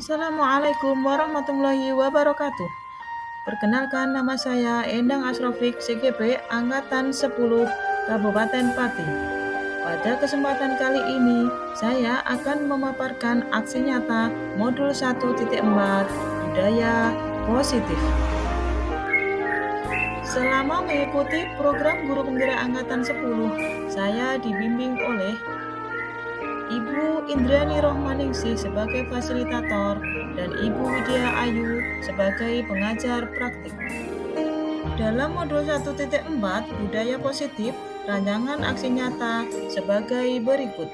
Assalamualaikum warahmatullahi wabarakatuh. Perkenalkan, nama saya Endang Asrofik, CGP Angkatan 10 Kabupaten Pati. Pada kesempatan kali ini, saya akan memaparkan aksi nyata modul 1.4 budaya positif. Selama mengikuti program Guru Penggerak Angkatan 10, saya dibimbing oleh Ibu Indrani Rohmaningsih sebagai fasilitator dan Ibu Widya Ayu sebagai pengajar praktik. Dalam modul 1.4 budaya positif, rancangan aksi nyata sebagai berikut.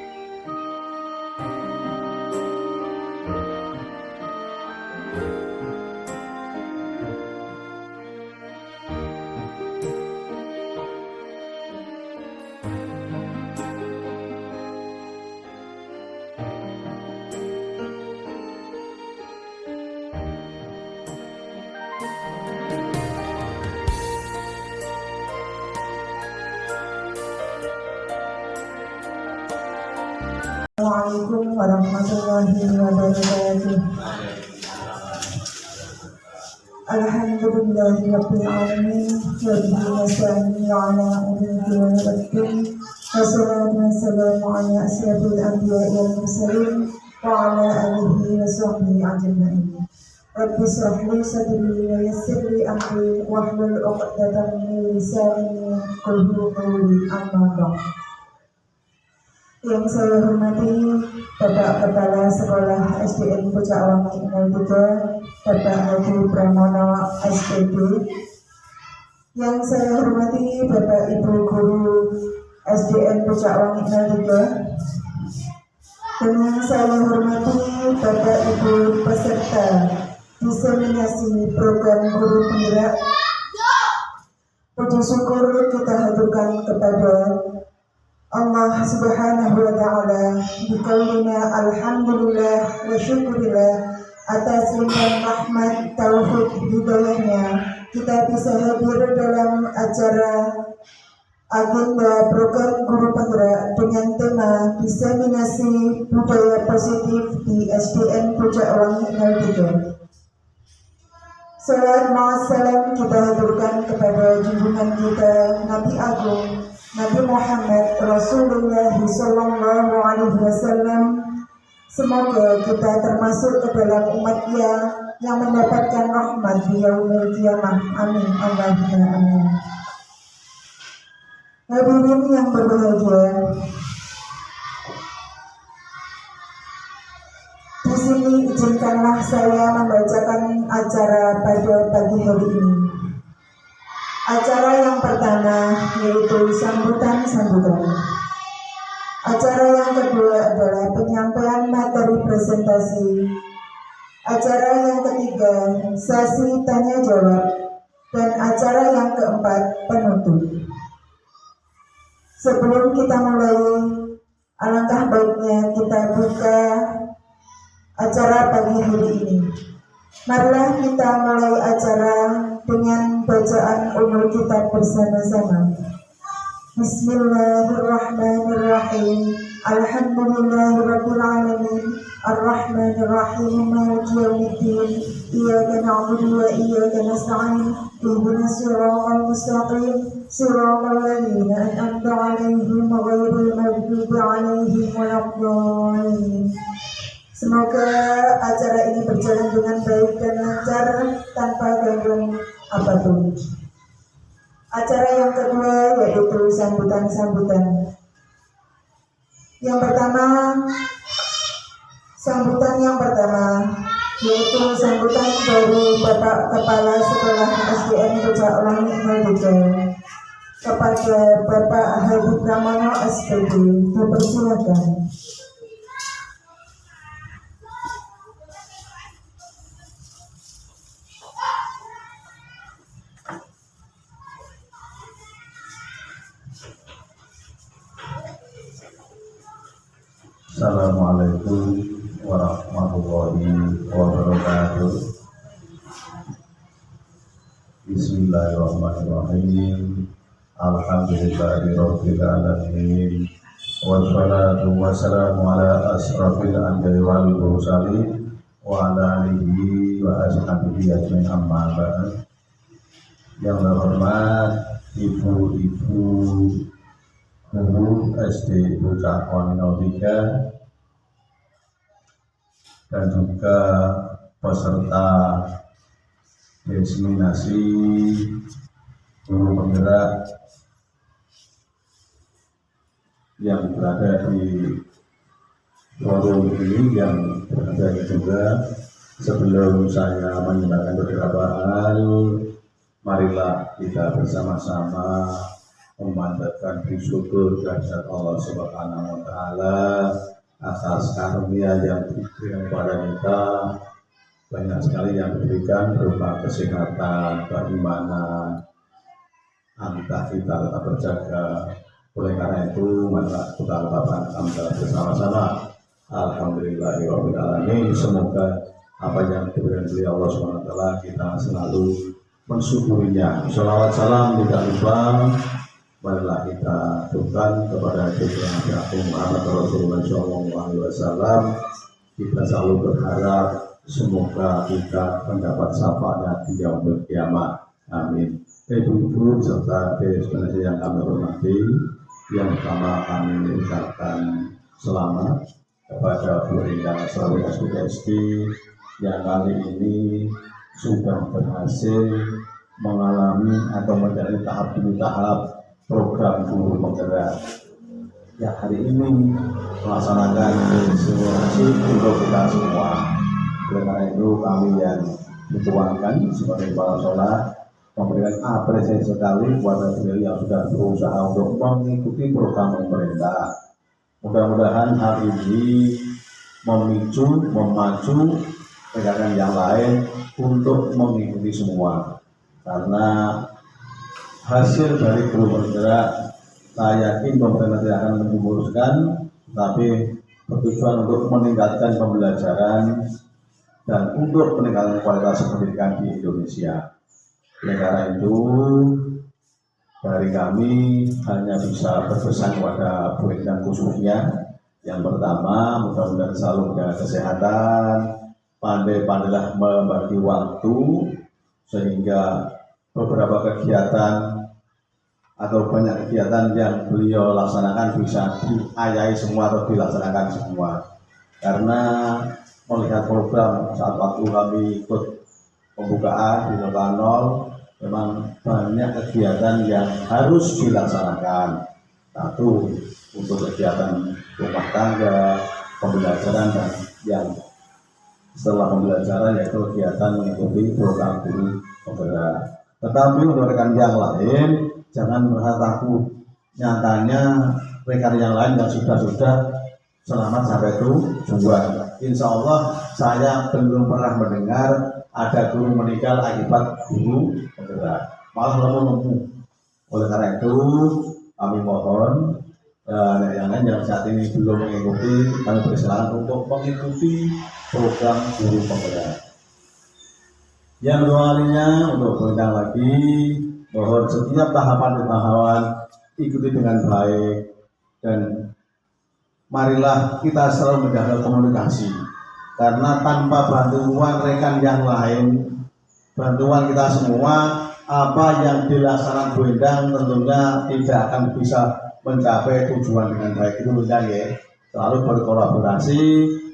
Assalamualaikum warahmatullahi wabarakatuh. Alhamdulillahirabbil alamin wa bihi nasta'in 'ala umuri waddin. Wassalatu wassalamu 'ala asyrafil anbiya'i wal mursalin wa 'ala alihi wa sahbihi ajma'in. Rabbi shrah li sadri wa yassir li amri wahlul 'uqdatam min lisani yafqahu qawli, amma ba'd. Yang saya hormati Bapak Kepala Sekolah SDN Pucak Wangi 03, Bapak Haji Pramono SPD. Yang saya hormati Bapak Ibu Guru SDN Pucak Wangi 03. Dan yang saya hormati Bapak Ibu peserta diseminasi program Guru Penggerak. Puji syukur kita haturkan kepada Allah Subhanahu wa Ta'ala biqaulina alhamdulillah wa syukurillah atas limpahan rahmat taufik hidayahnya kita bisa hadir dalam acara agenda program Guru Penggerak dengan tema diseminasi budaya positif di SDN Pucak Wangi 03. Salam salam kita haturkan kepada junjungan kita Nabi Agung Nabi Muhammad Rasulullah Sallallahu Alaihi Wasallam. Semoga kita termasuk ke dalam umatnya yang mendapatkan rahmat di yaumil qiyamah. Amin. Allahumma amin. Hadirin yang berbahagia, di sini izinkanlah saya membacakan acara pada pagi hari ini. Acara yang pertama yaitu sambutan-sambutan. Acara yang kedua adalah penyampaian materi presentasi. Acara yang ketiga sesi tanya jawab. Dan acara yang keempat penutup. Sebelum kita mulai, alangkah baiknya kita buka acara pagi hari ini. Marilah kita mulai acara dengan bacaan umul kitab bersama-sama. Bismillahirrahmanirrahim. Alhamdulillahirabbil alamin. Arrahmanirrahim. Maliki yaumiddin. Iyyaka na'budu wa iyyaka nasta'in. Ihdinas siratal mustaqim. Siratal ladzina an'amta 'alaihim ghairil maghdubi 'alaihim waladdallin. Semoga acara ini berjalan dengan baik dan lancar tanpa gangguan apapun. Acara yang kedua yaitu sambutan-sambutan. Yang pertama, sambutan yang pertama yaitu sambutan dari Bapak Kepala Sekolah SDN Pucak Wangi 03 kepada Bapak Haji Pramono SPD. Dipersilakan. Assalamualaikum warahmatullahi wabarakatuh. Bismillahirrahmanirrahim. Alhamdulillahirabbil alamin. Wassalatu wassalamu ala asrofil anbiya'i wal mursalin wa ala alihi wa ashabihi ajmain, amma ba'd. Yang terhormat ibu-ibu guru SD Bocah Konino 3 dan juga peserta diseminasi guru penggerak yang berada di forum ini, yang berada juga. Sebelum saya menyampaikan beberapa hal, marilah kita bersama-sama memanjatkan syukur kehadirat Allah Subhanahu wa Ta'ala atas karunia yang diberikan kepada kita. Banyak sekali yang diberikan berupa kesehatan, keimanan, entah kita tetap berjaga. Oleh karena itu, maka kita tetapkan alhamdulillah bersama-sama. Alhamdulillahirabbil alamin. Semoga apa yang diberikan oleh Allah SWT kita selalu mensyukurinya. Shalawat salam tidak lupa marilah kita aturkan kepada Junjungan Nabi Agung Muhammad Rasulullah SAW. Kita selalu berharap semoga kita mendapat syafaatnya di yaumul kiamat. Amin. Ibu-ibu serta destinasi yang kami hormati, yang pertama kami mengucapkan selamat kepada Bu Indah Srawira Sukesti yang kali ini sudah berhasil mengalami atau menjalani tahap demi tahap program guru penggerak. Ya, hari ini melaksanakan simulasi untuk kita semua. Oleh karena itu kami yang dituangkan sebagai kepala sekolah memberikan apresiasi sekali kepada beliau yang sudah berusaha untuk mengikuti program pemerintah. Mudah-mudahan hal ini memacu rekan yang lain untuk mengikuti semua. Karena hasil dari guru penggerak, saya yakin pemerintah tidak akan memuluskan, tapi bertujuan untuk meningkatkan pembelajaran dan untuk meningkatkan kualitas pendidikan di Indonesia. Oleh karena itu, dari kami hanya bisa berpesan kepada Bu Indah khususnya. Yang pertama, mudah-mudahan selalu menjaga kesehatan, pandai-pandailah membagi waktu, sehingga beberapa kegiatan atau banyak kegiatan yang beliau laksanakan bisa diayahi semua atau dilaksanakan semua. Karena melihat program saat waktu kami ikut pembukaan di lokal 0, memang banyak kegiatan yang harus dilaksanakan. Satu, untuk kegiatan rumah tangga, pembelajaran, dan yang setelah pembelajaran yaitu kegiatan mengikuti program guru penggerak. Tetapi untuk rekan yang lain jangan merasa takut. Nyatanya rekan yang lain yang sudah selamat sampai tujuan. Insya Allah saya belum pernah mendengar ada guru meninggal akibat guru penggerak, malah lemu. Oleh karena itu kami mohon yang lain yang saat ini belum mengikuti, kami persilakan untuk mengikuti program guru penggerak. Yang kedua kalinya untuk berundang lagi, mohon setiap tahapan ikuti dengan baik, dan marilah kita selalu menjaga komunikasi. Karena tanpa bantuan rekan yang lain, bantuan kita semua, apa yang dilaksanakan Bu Endang tentunya tidak akan bisa mencapai tujuan dengan baik. Itu Endang ya, selalu berkolaborasi,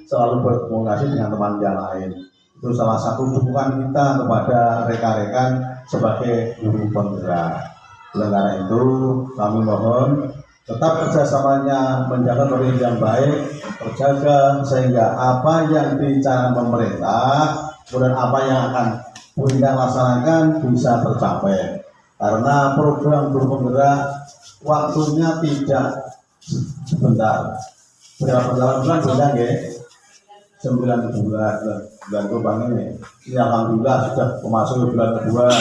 selalu berkomunikasi dengan teman yang lain. Itu salah satu dukungan kita kepada rekan-rekan sebagai guru penggerak. Oleh karena itu kami mohon tetap kerjasamanya, menjaga koordinasi yang baik, terjaga sehingga apa yang dicanakan pemerintah, kemudian apa yang akan Bu Indah laksanakan bisa tercapai. Karena program guru penggerak waktunya tidak sebentar. Berapa bulan sudah ya? 9 bulan kurban ini. Alhamdulillah sudah memasuki bulan kedua.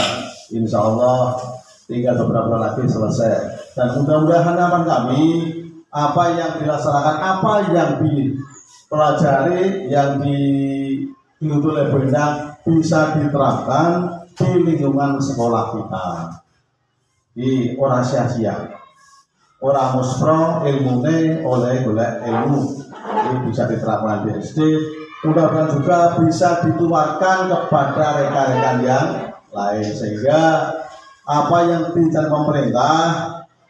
Insya Allah tinggal beberapa bulan lagi selesai. Dan mudah-mudahan harapan kami, apa yang dilaksanakan, apa yang dipelajari, yang diikuti oleh Bu Endang bisa diterapkan di lingkungan sekolah kita. di ora sia-sia, ora muspro ilmune oleh golek ilmu. Ini bisa diterapkan di SD, mudah-mudahan juga bisa ditularkan kepada rekan-rekan yang lain, sehingga apa yang dicari pemerintah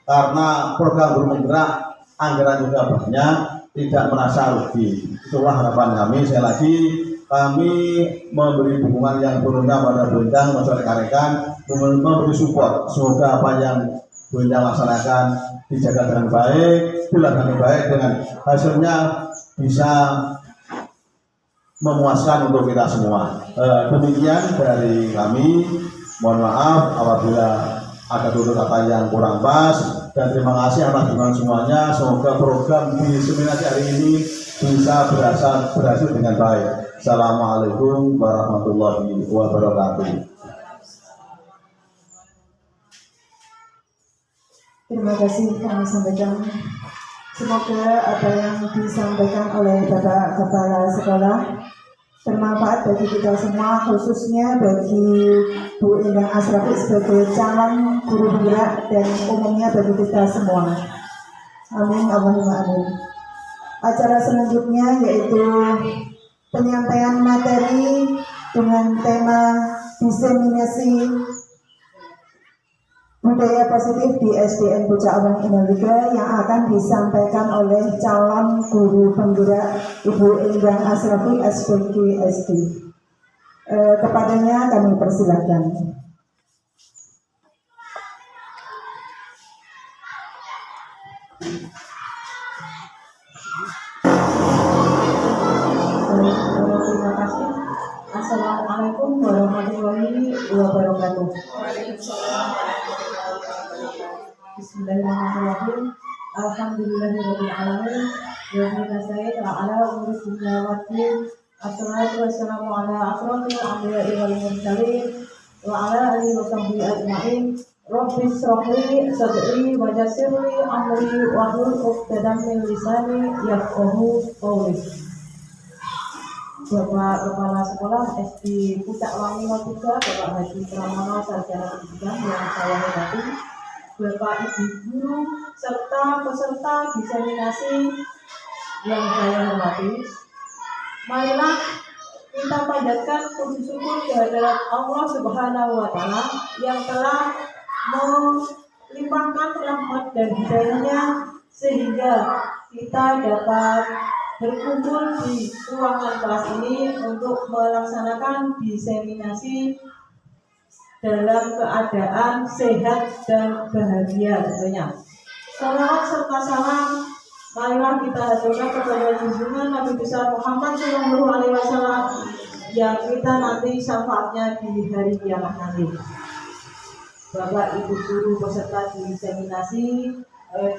karena program guru penggerak anggaran juga banyak, tidak merasa rugi. Itulah harapan kami. Sekali lagi kami memberi dukungan yang berundang pada Bendang, masyarakat rekan-rekan, memberi support. Semoga apa yang Bendang laksanakan dijaga dengan baik, dilakukan baik, dengan hasilnya bisa memuaskan untuk kita semua. Demikian dari kami. Mohon maaf apabila ada tutur kata yang kurang pas, dan terima kasih atas dukungan semuanya. Semoga program diseminasi hari ini bisa berhasil dengan baik. Assalamualaikum warahmatullahi wabarakatuh. Terima kasih kami sampaikan. Semoga apa yang disampaikan oleh Bapak Kepala Sekolah bermanfaat bagi kita semua, khususnya bagi Bu Endang Asrafi sebagai calon guru penggerak dan umumnya bagi kita semua. Amin, Allahumma amin. Acara selanjutnya yaitu penyampaian materi dengan tema diseminasi budaya positif di SDN Bocah Awang Indonesia yang akan disampaikan oleh calon guru penggerak Ibu Endang Asrafi SPG SD. Kepadanya kami persilakan. Terima kasih. Assalamualaikum warahmatullahi wabarakatuh. Bismillahirrahmanirrahim. Alhamdulillahirabbil alamin. Wa bihi nasta'in ala umuri dunya waddin. Assalatu wassalamu ala asrofil anbiya'i wal mursalin wa ala alihi wa sahbihi ajma'in. Rabbi shrah li sadri wa yassir li amri wahlul 'uqdatam min lisani yafqahu qawli. Bapak Kepala Sekolah SD Pucak Wangi 03, Bapak Haji Pramono Sarjana Pendidikan yang saya hormati, Bapak Ibu Guru serta peserta diseminasi yang saya hormati, marilah kita panjatkan puji syukur kehadirat Allah Subhanahu wa Ta'ala yang telah melimpahkan rahmat dan hidayahnya sehingga kita dapat berkumpul di ruangan kelas ini untuk melaksanakan diseminasi dalam keadaan sehat dan bahagia tentunya. Salawat serta salam marilah kita haturkan kepada junjungan Nabi besar Muhammad SAW yang kita nanti syafaatnya di hari kiamat nanti. Bapak Ibu guru peserta diseminasi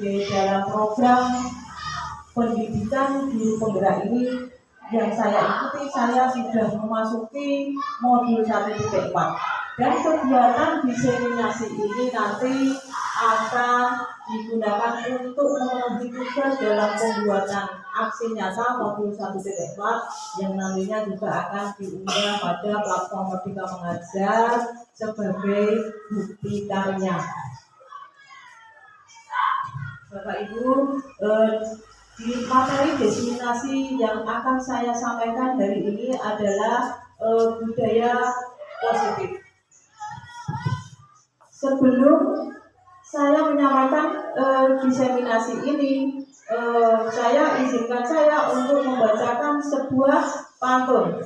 di dalam program pendidikan guru penggerak ini yang saya ikuti, saya sudah memasuki modul 1.4 dan kegiatan diseminasi ini nanti akan digunakan untuk memenuhi tugas dalam pembuatan aksi nyata modul 1.4 yang nantinya juga akan diunggah pada platform Merdeka Mengajar sebagai bukti karya. Bapak Ibu, di materi diseminasi yang akan saya sampaikan hari ini adalah budaya positif. Sebelum saya menyampaikan diseminasi ini, saya izinkan saya untuk membacakan sebuah pantun.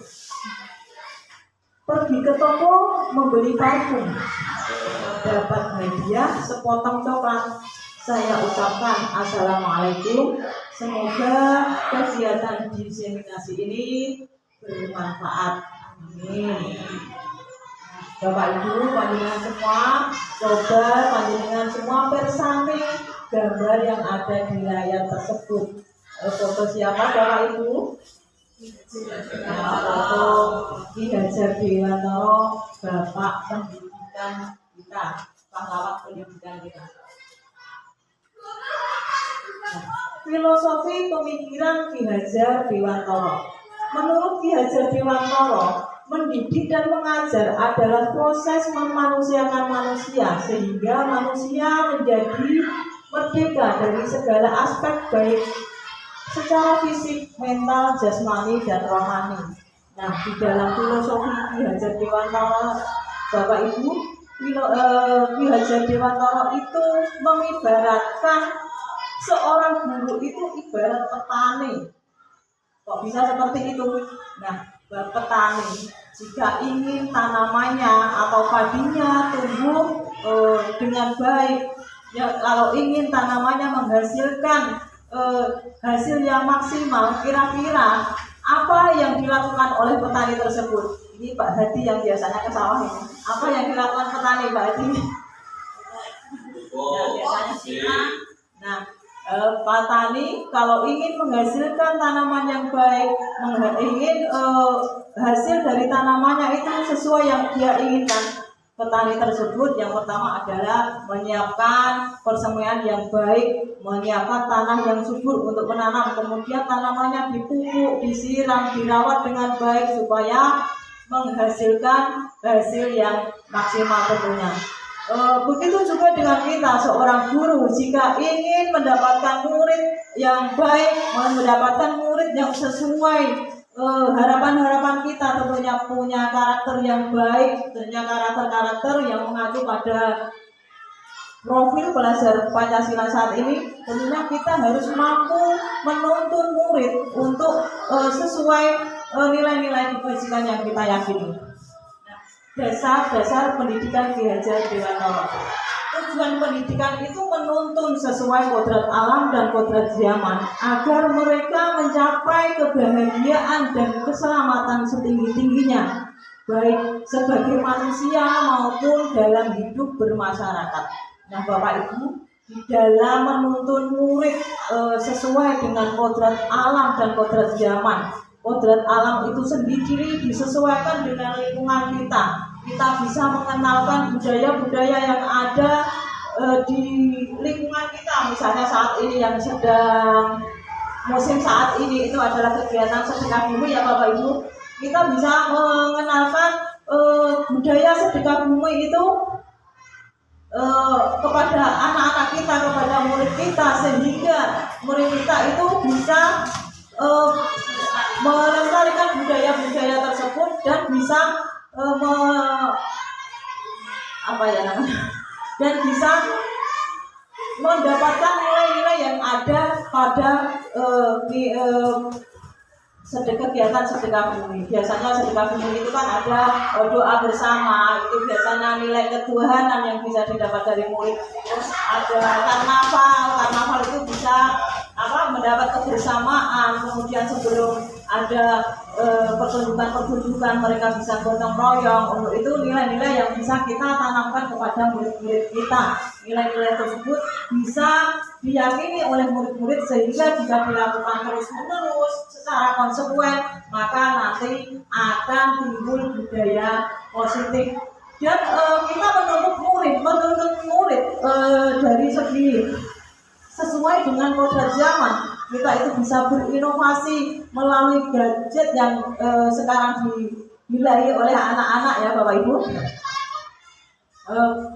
Pergi ke toko membeli parfum, dapat hadiah sepotong coklat. Saya ucapkan assalamualaikum. Semoga kegiatan diseminasi ini bermanfaat. Amin. Bapak Ibu, panjenengan semua, coba panjenengan semua bersanding gambar yang ada di layar tersebut. Foto siapa Bapak Ibu? Foto Ki Hajar Dewantoro, Bapak Pendidikan kita, pahlawan pendidikan kita. Filosofi pemikiran Ki Hajar Dewantoro. Menurut Ki Hajar Dewantoro, mendidik dan mengajar adalah proses memanusiakan manusia sehingga manusia menjadi merdeka dari segala aspek baik secara fisik, mental, jasmani, dan rohani. Nah, di dalam filosofi Ki Hajar Dewantara, Bapak Ibu, Ki Hajar Dewantara itu mengibaratkan seorang guru itu ibarat petani. Kok bisa seperti itu? Nah, petani jika ingin tanamannya atau padinya tumbuh dengan baik, ya, kalau ingin tanamannya menghasilkan hasil yang maksimal, kira-kira apa yang dilakukan oleh petani tersebut? Ini Pak Hadi yang biasanya ke sawah ini. Apa yang dilakukan petani Pak Hadi? Ya, biasanya siram. Nah, petani kalau ingin menghasilkan tanaman yang baik, ingin hasil dari tanamannya itu sesuai yang dia inginkan, petani tersebut yang pertama adalah menyiapkan persemian yang baik, menyiapkan tanah yang subur untuk menanam, kemudian tanamannya dipupuk, disiram, dirawat dengan baik supaya menghasilkan hasil yang maksimal tentunya. Begitu juga dengan kita, seorang guru jika ingin mendapatkan murid yang baik, mendapatkan murid yang sesuai harapan-harapan kita, tentunya punya karakter yang baik, tentunya karakter-karakter yang mengacu pada profil pelajar Pancasila saat ini, tentunya kita harus mampu menuntun murid untuk sesuai nilai-nilai kebajikan yang kita yakini. Dasar pendidikan Ki Hajar Dewantara. Tujuan pendidikan itu menuntun sesuai kodrat alam dan kodrat zaman agar mereka mencapai kebahagiaan dan keselamatan setinggi-tingginya, baik sebagai manusia maupun dalam hidup bermasyarakat. Nah, Bapak Ibu, di dalam menuntun murid sesuai dengan kodrat alam dan kodrat zaman. Kodrat alam itu sendiri disesuaikan dengan lingkungan kita. Kita bisa mengenalkan budaya-budaya yang ada di lingkungan kita. Misalnya saat ini yang sedang musim saat ini itu adalah kegiatan sedekah bumi ya Bapak Ibu. Kita bisa mengenalkan budaya sedekah bumi itu kepada anak-anak kita, kepada murid kita, sehingga murid kita itu bisa melestarikan budaya-budaya tersebut dan bisa dan bisa mendapatkan nilai-nilai yang ada pada kegiatan sedekah bumi. Biasanya sedekah bumi itu kan ada doa bersama, itu biasanya nilai ketuhanan yang bisa didapat dari murid. Terus ada karnaval itu bisa mendapat kebersamaan, kemudian sebelum ada pertunjukan mereka bisa gotong royong. Untuk itu nilai-nilai yang bisa kita tanamkan kepada murid-murid kita. Nilai-nilai tersebut bisa diyakini oleh murid-murid sehingga jika dilakukan terus-menerus secara konsekuen, maka nanti akan timbul budaya positif. Dan kita menuntut murid dari segi sesuai dengan kodrat zaman. Kita itu bisa berinovasi melalui gadget yang sekarang dimiliki oleh anak-anak ya Bapak Ibu.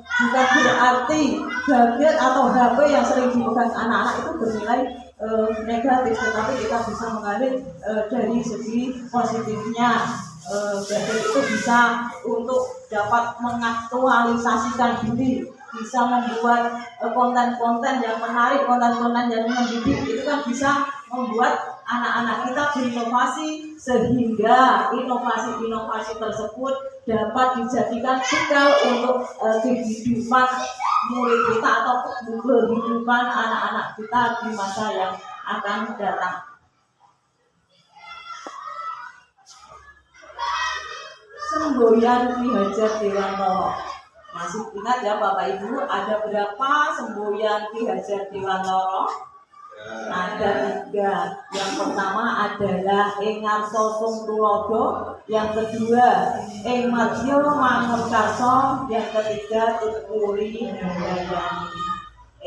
Bukan berarti gadget atau HP yang sering dipegang anak-anak itu bernilai negatif, tetapi kita bisa mengambil dari segi positifnya. Gadget itu bisa untuk dapat mengaktualisasikan diri, bisa membuat konten-konten yang menarik, konten-konten yang mendidik. Itu kan bisa membuat anak-anak kita berinovasi sehingga inovasi-inovasi tersebut dapat dijadikan bekal untuk kehidupan murid kita atau kehidupan anak-anak kita di masa yang akan datang. Semboyan Ki Hajar Dewantara. Masih ingat ya Bapak Ibu, ada berapa semboyan Ki Hajar Dewantara? Ada 3. Yang pertama adalah Ing Ngarsa Sung Tulodo, yang kedua Ing Madya Mangunkarsa, yang ketiga Tutpuri Handayani.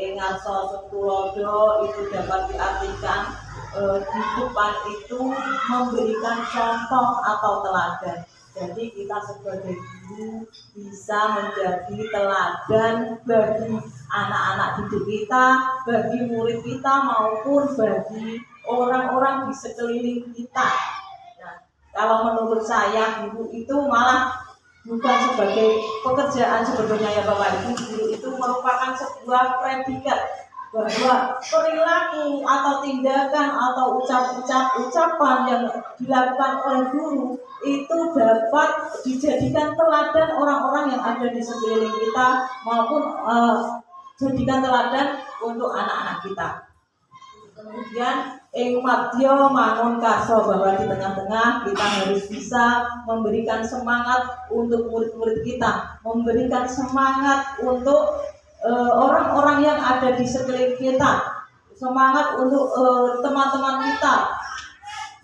Ing Ngarsa Sung Tulodo itu dapat diartikan di depan itu memberikan contoh atau teladan. Jadi kita sebagai guru bisa menjadi teladan bagi anak-anak didik kita, bagi murid kita maupun bagi orang-orang di sekeliling kita. Nah, kalau menurut saya guru itu malah bukan sebagai pekerjaan sebetulnya ya Bapak Ibu, guru itu merupakan sebuah predikat bahwa perilaku atau tindakan atau ucapan yang dilakukan oleh guru itu dapat dijadikan teladan orang-orang yang ada di sekeliling kita maupun jadikan teladan untuk anak-anak kita. Kemudian ing madya mangun karso, bahwa di tengah-tengah kita harus bisa memberikan semangat untuk murid-murid kita, memberikan semangat untuk orang-orang yang ada di sekeliling kita, semangat untuk teman-teman kita.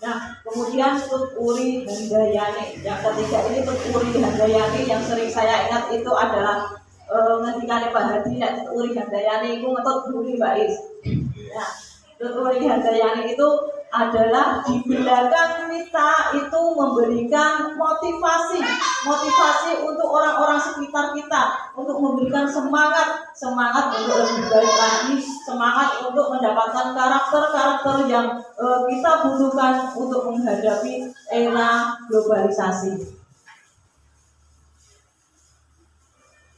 Nah, kemudian Tuturi Handayani, yang ketiga ini Tuturi Handayani yang sering saya ingat itu adalah ngendikane Pak Hadi, nek Tuturi Handayani itu ngetut buri Mbak Is. Nah, Tuturi Handayani itu adalah di belakang kita itu memberikan motivasi untuk orang-orang sekitar kita, untuk memberikan semangat untuk lebih baik lagi, semangat untuk mendapatkan karakter-karakter yang kita butuhkan untuk menghadapi era globalisasi.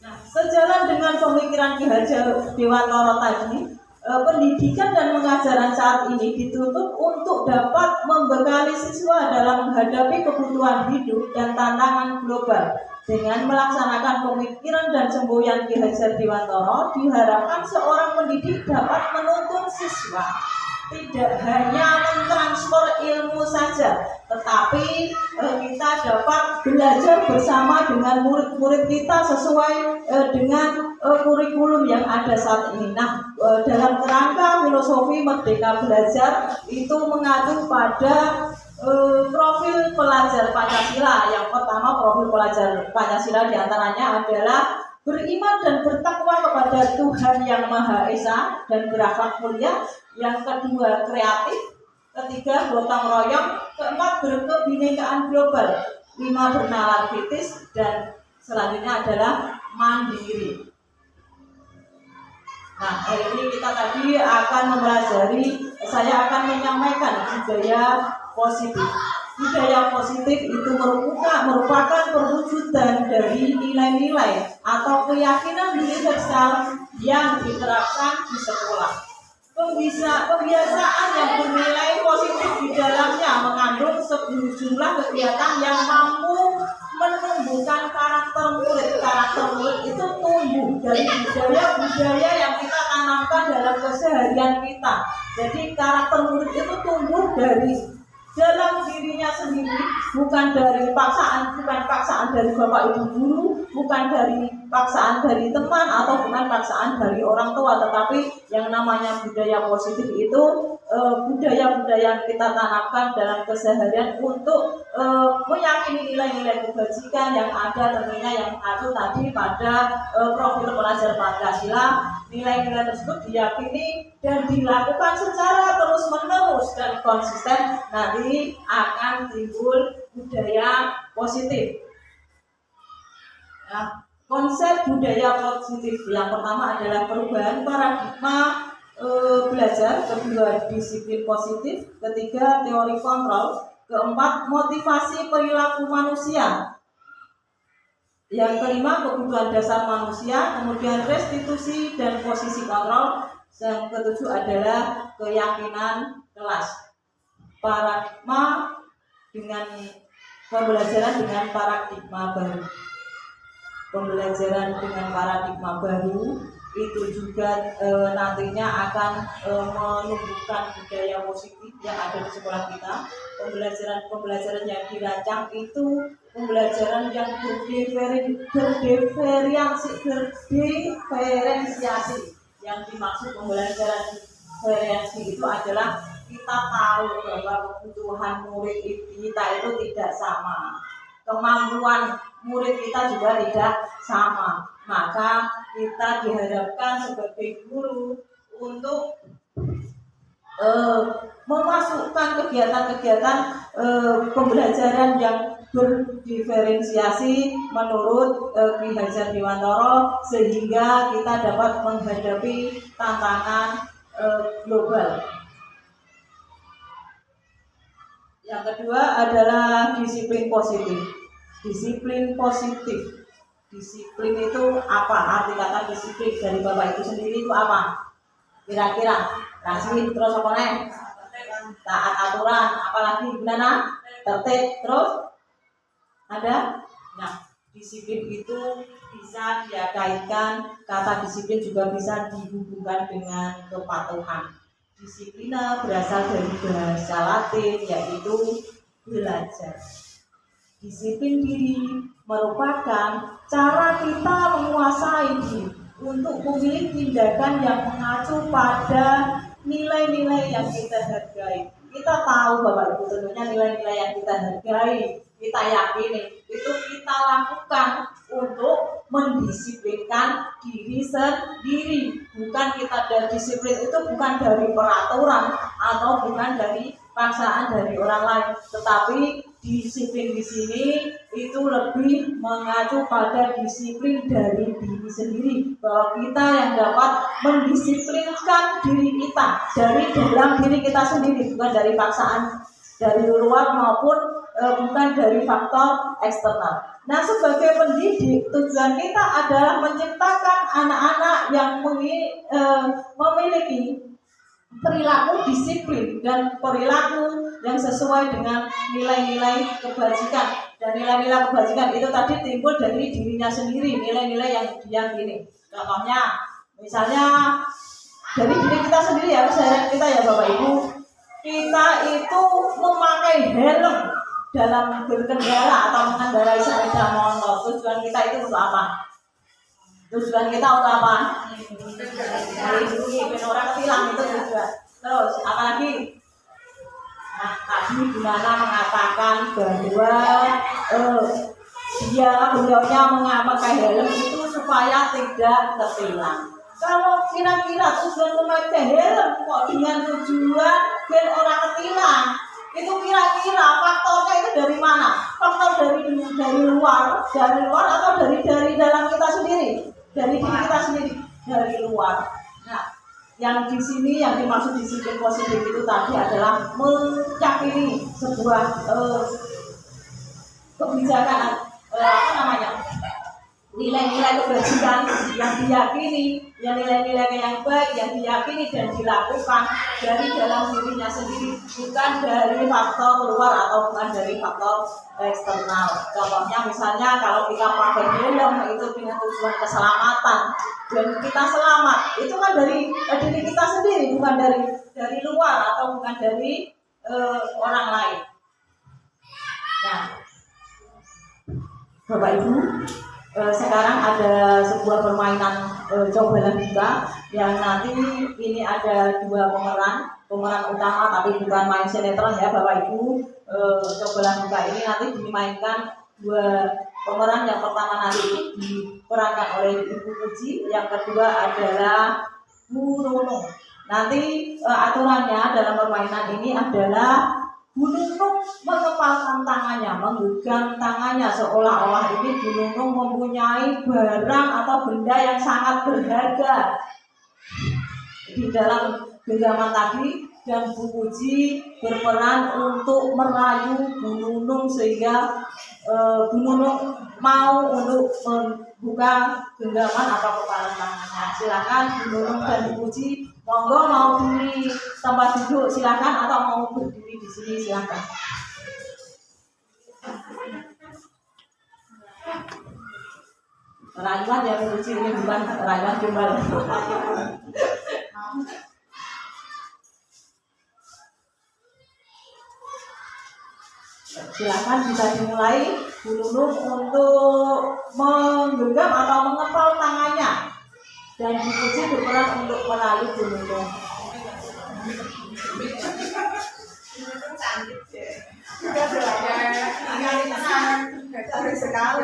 Nah, sejalan dengan pemikiran Ki Hajar Dewantara tadi, pendidikan dan pengajaran saat ini dituntut untuk dapat membekali siswa dalam menghadapi kebutuhan hidup dan tantangan global. Dengan melaksanakan pemikiran dan semboyan Ki Hajar Dewantara, diharapkan seorang pendidik dapat menuntun siswa tidak hanya mentransfer ilmu saja, tetapi kita dapat belajar bersama dengan murid-murid kita sesuai dengan kurikulum yang ada saat ini. Nah, dalam kerangka filosofi Merdeka Belajar itu mengacu pada profil pelajar Pancasila. Yang pertama, profil pelajar Pancasila diantaranya adalah beriman dan bertakwa kepada Tuhan Yang Maha Esa dan berakhlak mulia. Yang kedua, kreatif. Ketiga, gotong royong. Keempat, berkebinekaan global. 5, bernalar kritis. Dan selanjutnya adalah mandiri. Nah, hari ini kita tadi akan mempelajari, saya akan menyampaikan budaya positif. Budaya positif itu merupakan perwujudan dari nilai-nilai atau keyakinan universal yang diterapkan di sekolah. Kebiasaan yang bernilai positif di dalamnya mengandung sejumlah kegiatan yang mampu menumbuhkan karakter murid. Karakter murid itu tumbuh dari budaya-budaya yang kita tanamkan dalam keseharian kita. Jadi karakter murid itu tumbuh dari dalam dirinya sendiri, bukan paksaan dari bapak ibu guru, bukan dari paksaan dari teman atau bukan paksaan dari orang tua, tetapi yang namanya budaya positif itu budaya-budaya yang kita tanamkan dalam keseharian untuk meyakini nilai-nilai kebajikan yang ada, tentunya yang mengacu tadi pada profil pelajar Pancasila. Nilai-nilai tersebut diyakini dan dilakukan secara terus-menerus dan konsisten, nanti akan timbul budaya positif. Nah, konsep budaya positif yang pertama adalah perubahan paradigma belajar, kedua disiplin positif, ketiga teori kontrol, keempat motivasi perilaku manusia, yang kelima kebutuhan dasar manusia, kemudian restitusi dan posisi kontrol, yang ketujuh adalah keyakinan kelas. Paradigma dengan pembelajaran dengan paradigma baru. Pembelajaran dengan paradigma baru itu juga nantinya akan menumbuhkan budaya positif yang ada di sekolah kita. Pembelajaran yang dirancang itu pembelajaran yang berdiferensiasi. Yang dimaksud pembelajaran diferensiasi itu adalah kita tahu bahwa kebutuhan murid kita itu tidak sama, kemampuan murid kita juga tidak sama. Maka kita diharapkan sebagai guru untuk memasukkan kegiatan-kegiatan pembelajaran yang berdiferensiasi menurut Ki Hajar Dewantara sehingga kita dapat menghadapi tantangan global. Yang kedua adalah disiplin positif. Disiplin positif. Disiplin itu apa? Arti kata disiplin dari Bapak Ibu sendiri itu apa? Kira-kira kasih terus apa nih? Taat aturan, apalagi gimana? Tertib, terus ada? Nah, disiplin itu bisa dia kaitkan, kata disiplin juga bisa dihubungkan dengan kepatuhan. Disiplina berasal dari bahasa Latin yaitu belajar. Disiplin diri merupakan cara kita menguasai diri untuk memilih tindakan yang mengacu pada nilai-nilai yang kita hargai. Kita tahu Bapak Ibu tentunya nilai-nilai yang kita hargai, kita yakini itu kita lakukan untuk mendisiplinkan diri sendiri. Bukan kita dari disiplin itu bukan dari peraturan atau bukan dari paksaan dari orang lain, tetapi disiplin di sini itu lebih mengacu pada disiplin dari diri sendiri, bahwa kita yang dapat mendisiplinkan diri kita dari dalam diri kita sendiri, bukan dari paksaan dari luar maupun bukan dari faktor eksternal. Nah, sebagai pendidik tujuan kita adalah menciptakan anak-anak yang memiliki perilaku disiplin dan perilaku yang sesuai dengan nilai-nilai kebajikan. Dan nilai-nilai kebajikan itu tadi timbul dari dirinya sendiri, nilai-nilai yang diyakini. Contohnya, misalnya dari diri kita sendiri ya, keseharian kita ya Bapak Ibu, kita itu memakai helm dalam berkendara atau mengendarai sepeda motor. Tujuan kita itu untuk apa? Tujuan kita untuk apa? Melindungi ben orang ketilang, itu tujuan. Terus apalagi? Nah, tadi gimana mengatakan bahwa beliaunya memakai helm itu supaya tidak ketilang. Kalau kira-kira tujuan memakai helm kok dengan tujuan ben orang ketilang, itu kira-kira faktornya itu dari mana? Faktor dari luar atau dari dalam kita sendiri? Dari diri kita sendiri, dari luar. Nah, yang di sini yang dimaksud disiplin positif itu tadi adalah mencakini sebuah kebijakan nilai-nilai kebajikan yang diyakini, yang nilai-nilai yang baik yang diyakini dan dilakukan dari dalam dirinya sendiri, bukan dari faktor luar atau bukan dari faktor eksternal. Contohnya misalnya kalau kita pakai helm itu dengan tujuan keselamatan dan kita selamat, itu kan dari diri kita sendiri, bukan dari luar atau bukan dari orang lain. Nah, Bapak Ibu, sekarang ada sebuah permainan cobalah buka yang nanti ini ada dua pemeran utama tapi bukan main sinetron ya Bapak Ibu. Cobalah buka ini nanti dimainkan dua pemeran, yang pertama nanti diperankan oleh Ibu Puji, yang kedua adalah Bu Nunung. Nanti aturannya dalam permainan ini adalah Bu Nunung mengepalkan tangannya, menggenggam tangannya seolah-olah ini Bu Nunung mempunyai barang atau benda yang sangat berharga di dalam genggaman tadi, dan Bu Puji berperan untuk merayu Bu Nunung sehingga Bu Nunung mau untuk membuka genggaman atau kepalan tangannya. Silakan Bu Nunung dan Bu Puji, monggo mau di tempat duduk silakan atau mau berdiri di sini silakan. Rayuan ya Bu Puji, ini bukan rayuan gimbal. Silakan bisa dimulai Bu Nunung untuk menggenggam atau mengepal tangannya, dan Bu Puji berperan untuk merayu Bu Nunung. Cantik sekali.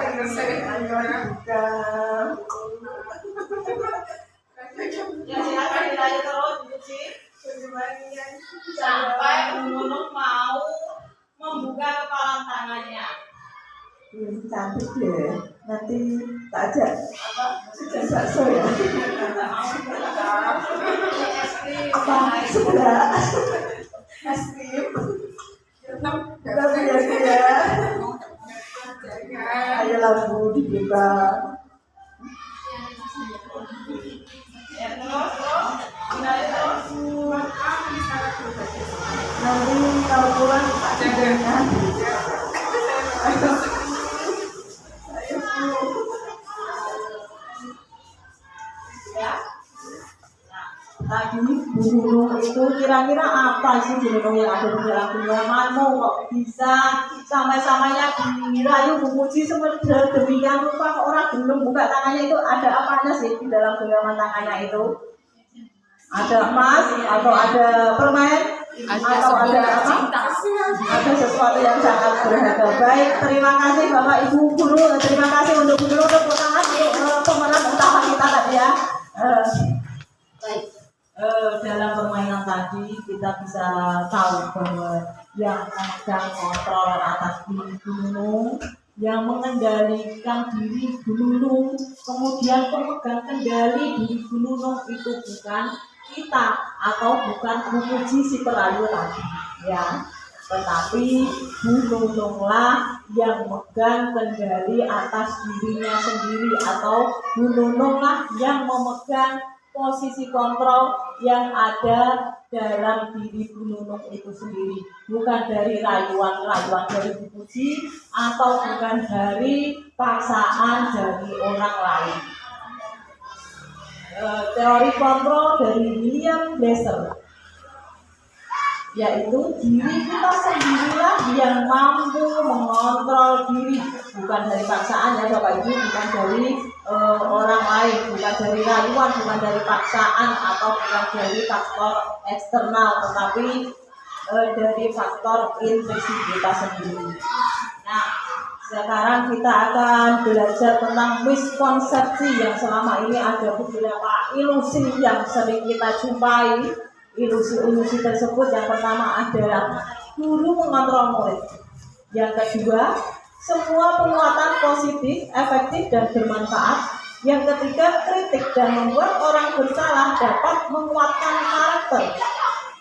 Ya silakan dirayu terus Bu Puji sampai Bu Nunung mau membuka kepalan tangannya. Cantik deh. Nanti tak ajak apa? Sejak bakso ya. Apa? Sudah. Es krim. Tapi ya. Ayo lampu dibuka. Nanti kalau pulang tak jaga. Tadi gunung itu kira-kira apa sih gunung yang ada di dalam genggamanmu kok bisa sampai-samanya dirayu memuji demikian rupa kok orang belum buka tangannya itu ada apanya sih di dalam genggaman tangannya itu? Ada emas atau ada permen atau ada apa? Ada sesuatu yang sangat berharga. Baik, terima kasih Bapak Ibu Guru, terima kasih untuk guru tepuk tangan untuk pemeran utama kita tadi ya. Dalam permainan tadi kita bisa tahu bahwa yang memegang kontrol atas diri gunung, yang mengendalikan diri gunung, kemudian pemegang kendali diri gunung itu bukan kita atau bukan memuji si perayu tadi, ya, tetapi gununglah yang memegang kendali atas dirinya sendiri atau gununglah yang memegang posisi kontrol yang ada dalam diri gunung itu sendiri, bukan dari rayuan-rayuan dari dipuji atau bukan dari paksaan dari orang lain. Teori kontrol dari William Glasser, yaitu diri kita sendirilah yang mampu mengontrol diri, bukan dari paksaan ya Bapak Ibu, bukan dari orang lain, bukan dari rayuan, bukan dari paksaan atau bukan dari faktor eksternal, tetapi dari faktor intuisi kita sendiri. Nah, sekarang kita akan belajar tentang miskonsepsi yang selama ini ada beberapa ilusi yang sering kita jumpai. Ilusi-ilusi tersebut yang pertama adalah guru mengontrol murid. Yang kedua, semua penguatan positif, efektif, dan bermanfaat. Yang ketiga, kritik dan membuat orang bersalah dapat menguatkan karakter.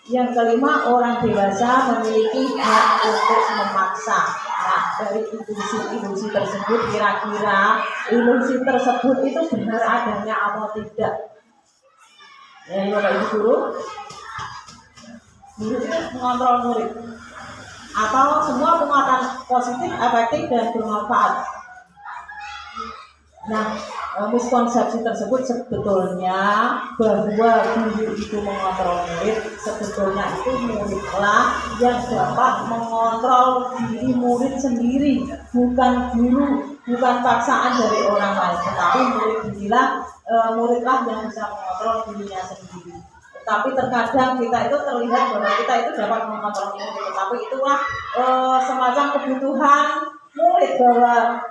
Yang kelima, orang dewasa memiliki hak untuk memaksa. Nah, dari ilusi-ilusi tersebut, kira-kira ilusi tersebut itu benar adanya atau tidak? Ya, Bapak Ibu Guru, guru itu mengontrol murid. Atau semua penguatan positif, efektif, dan bermanfaat. Nah, miskonsepsi tersebut sebetulnya bahwa guru itu mengontrol murid, sebetulnya itu muridlah yang dapat mengontrol diri murid sendiri, bukan guru, bukan paksaan dari orang lain, tetapi muridlah yang bisa mengontrol dirinya sendiri. Tapi terkadang kita itu terlihat bahwa kita itu dapat mengontrol murid, tetapi itulah semacam kebutuhan murid bahwa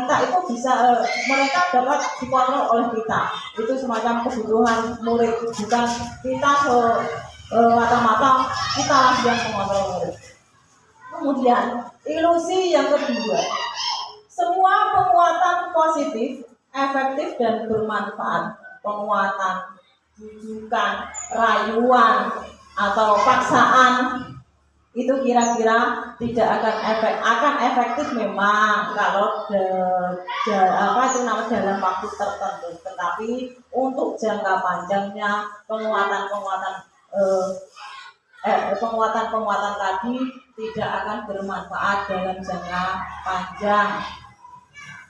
kita itu bisa mereka dapat dikontrol oleh kita. Itu semacam kebutuhan murid, bukan kita mata-mata kita yang mengontrol murid. Kemudian ilusi yang kedua, semua penguatan positif, efektif, dan bermanfaat, penguatan, bujukan, rayuan, atau paksaan itu kira-kira tidak akan efektif memang kalau dalam waktu tertentu, tetapi untuk jangka panjangnya penguatan tadi tidak akan bermanfaat dalam jangka panjang.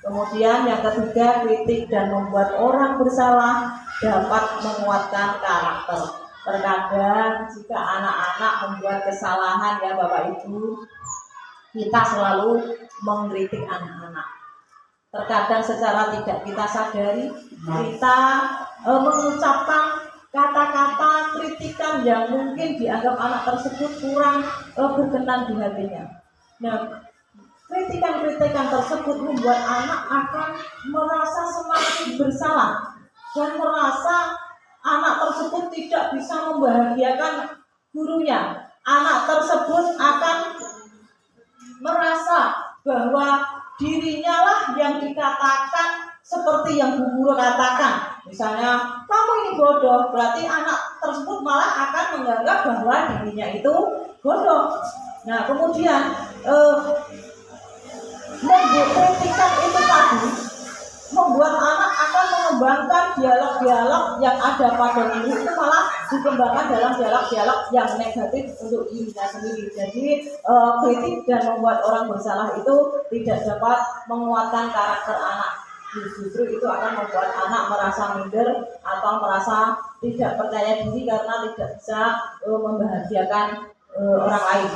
Kemudian yang ketiga, kritik dan membuat orang bersalah dapat menguatkan karakter. Terkadang jika anak-anak membuat kesalahan ya Bapak Ibu, kita selalu mengkritik anak-anak. Terkadang secara tidak kita sadari, kita mengucapkan kata-kata kritikan yang mungkin dianggap anak tersebut kurang berkenan di hatinya. Nah, kritikan-kritikan tersebut membuat anak akan merasa semakin bersalah dan merasa anak tersebut tidak bisa membahagiakan gurunya. Anak tersebut akan merasa bahwa dirinya lah yang dikatakan seperti yang Bu Guru katakan. Misalnya, kamu ini bodoh, berarti anak tersebut malah akan menganggap bahwa dirinya itu bodoh. Nah, kemudian membuat kritikan itu tadi membuat anak akan mengembangkan dialog-dialog yang ada pada diri itu malah dikembangkan dalam dialog-dialog yang negatif untuk dirinya sendiri. Jadi kritik dan membuat orang bersalah itu tidak dapat menguatkan karakter anak. Justru itu akan membuat anak merasa minder atau merasa tidak percaya diri karena tidak bisa membahagiakan orang lain.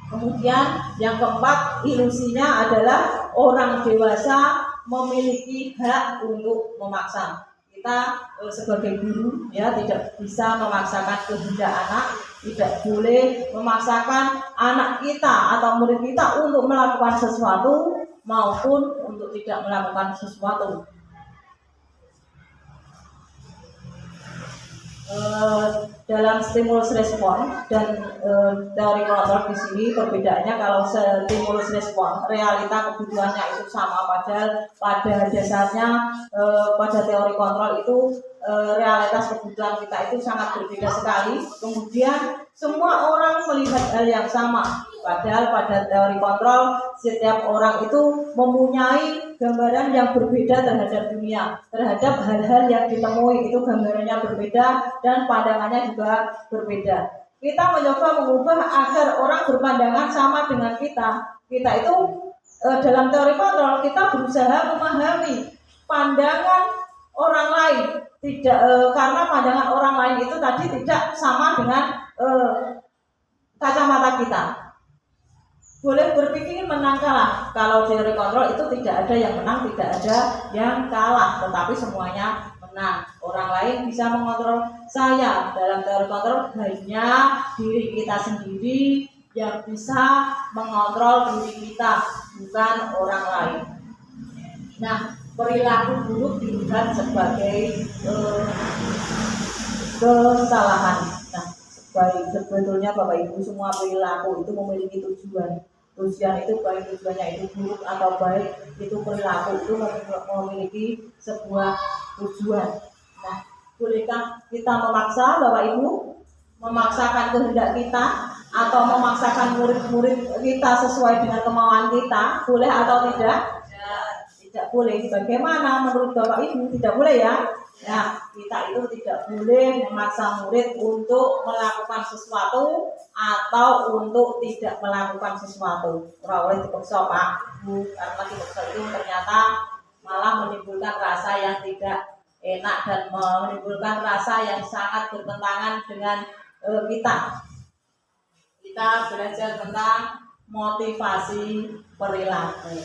Kemudian yang keempat, ilusinya adalah orang dewasa memiliki hak untuk memaksa. Kita sebagai guru ya tidak bisa memaksakan kehendak anak, tidak boleh memaksakan anak kita atau murid kita untuk melakukan sesuatu maupun untuk tidak melakukan sesuatu. Dalam stimulus respon dan teori kontrol di sini perbedaannya, kalau stimulus respon realita kebutuhannya itu sama, padahal pada dasarnya pada teori kontrol itu realitas kebutuhan kita itu sangat berbeda sekali. Kemudian semua orang melihat hal yang sama, padahal pada teori kontrol setiap orang itu mempunyai gambaran yang berbeda terhadap dunia, terhadap hal-hal yang ditemui itu gambarannya berbeda dan pandangannya juga berbeda. Kita mencoba mengubah agar orang berpandangan sama dengan kita. Kita itu dalam teori kontrol kita berusaha memahami pandangan orang lain, tidak karena pandangan orang lain itu tadi tidak sama dengan kacamata kita. Boleh berpikir menang kalah. Kalau teori kontrol itu tidak ada yang menang, tidak ada yang kalah, tetapi semuanya menang. Orang lain bisa mengontrol saya. Dalam teori kontrol hanya diri kita sendiri yang bisa mengontrol diri kita, bukan orang lain. Nah, perilaku buruk dilihat sebagai kesalahan. Nah, sebetulnya Bapak Ibu, semua perilaku itu memiliki tujuan. Tujuan itu baik tujuannya itu buruk atau baik, itu perilaku itu memiliki sebuah tujuan. Nah, bolehkah kita memaksa Bapak Ibu, memaksakan kehendak kita atau memaksakan murid-murid kita sesuai dengan kemauan kita? Boleh atau tidak? Tidak boleh. Bagaimana menurut Bapak Ibu? Tidak boleh ya? Nah, kita itu tidak boleh memaksa murid untuk melakukan sesuatu atau untuk tidak melakukan sesuatu. Ora oleh dipaksa Pak, Bu, karena dipaksa itu ternyata malah menimbulkan rasa yang tidak enak dan menimbulkan rasa yang sangat bertentangan dengan kita. Kita belajar tentang motivasi perilaku.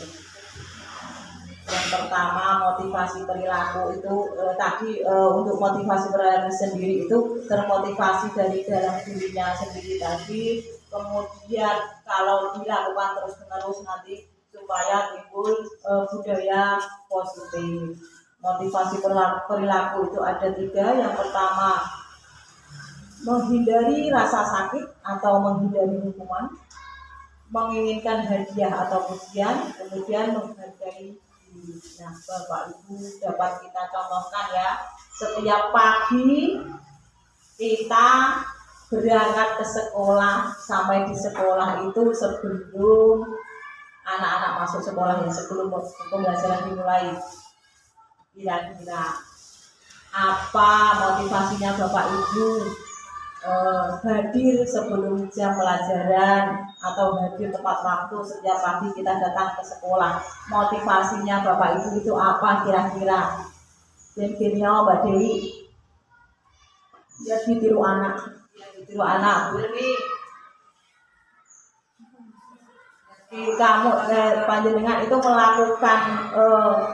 Yang pertama, motivasi perilaku itu tadi untuk motivasi perilaku sendiri itu termotivasi dari dalam dirinya sendiri tadi. Kemudian kalau dilakukan terus-menerus nanti supaya timbul budaya positif. Motivasi perilaku itu ada 3. Yang pertama, menghindari rasa sakit atau menghindari hukuman, menginginkan hadiah atau pujian, kemudian menghargai. Nah, Bapak Ibu dapat kita contohkan ya. Setiap pagi kita berangkat ke sekolah, sampai di sekolah itu sebelum anak-anak masuk sekolah ya, sebelum pembelajaran dimulai. Kira-kira apa motivasinya Bapak Ibu hadir sebelum jam pelajaran atau hadir tepat waktu setiap pagi kita datang ke sekolah? Motivasinya Bapak Ibu itu apa kira-kira? Mungkinnya Mbak Dewi ya ditiru anak, Dewi. Kamu panjenengan itu melakukan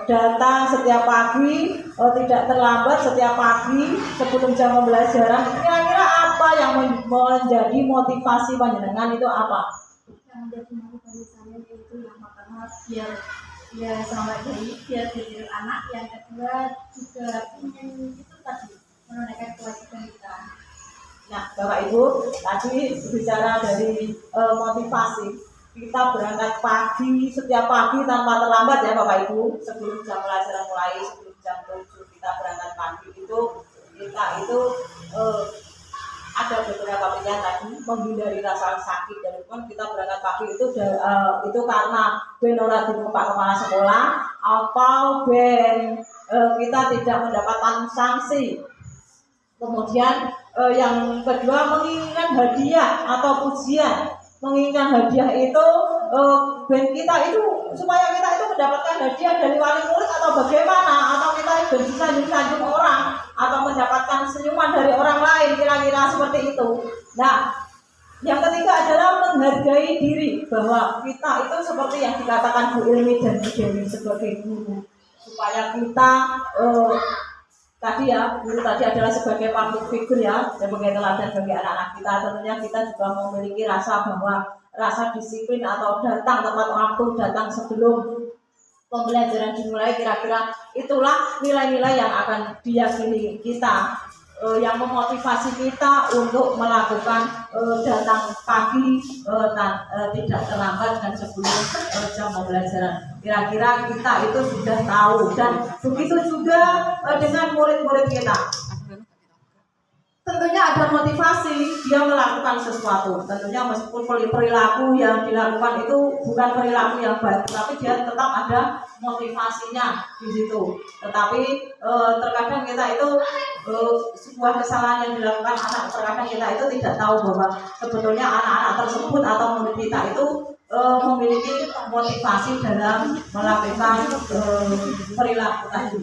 data setiap pagi, tidak terlambat setiap pagi sebelum jam pembelajaran. Kira-kira apa yang menjadi motivasi panjenengan itu apa? Yang menjadi motivasi saya itu yang pertama biar sama baik, biar ditiru anak. Yang kedua juga ingin itu tadi menunaikan kewajiban kita. Nah, Bapak Ibu tadi bicara dari motivasi. kita berangkat pagi, setiap pagi tanpa terlambat ya Bapak Ibu, sebelum jam pelajaran mulai, sebelum jam 7 kita berangkat pagi itu kita itu ada beberapa pilihan tadi menghindari rasa sakit dan kita berangkat pagi itu karena ben ora Pak Kepala Sekolah atau ben kita tidak mendapatkan sanksi. Kemudian yang kedua menginginkan hadiah atau pujian. Menginginkan hadiah itu ben kita itu supaya kita itu mendapatkan hadiah dari wali murid atau bagaimana, atau kita ben disanjung-sanjung orang atau mendapatkan senyuman dari orang lain, kira-kira seperti itu. Nah, yang ketiga adalah menghargai diri, bahwa kita itu seperti yang dikatakan Bu Ilmi dan Bu Dewi sebagai guru, supaya kita tadi ya, guru tadi adalah sebagai public figure ya, sebagai teladan bagi anak-anak kita. Tentunya kita juga memiliki rasa disiplin atau datang tepat waktu, datang sebelum pembelajaran dimulai. Kira-kira itulah nilai-nilai yang akan diyakini kita, yang memotivasi kita untuk melakukan datang pagi, tidak terlambat dan sebelum jam pembelajaran. Kira-kira kita itu sudah tahu, dan begitu juga dengan murid-murid kita. Tentunya ada motivasi dia melakukan sesuatu. Tentunya meskipun perilaku yang dilakukan itu bukan perilaku yang baik, tapi dia tetap ada motivasinya di situ. Tetapi terkadang kita itu sebuah kesalahan yang dilakukan anak, terkadang kita itu tidak tahu bahwa sebetulnya anak-anak tersebut atau murid kita itu memiliki motivasi dalam melakukan perilaku tadi.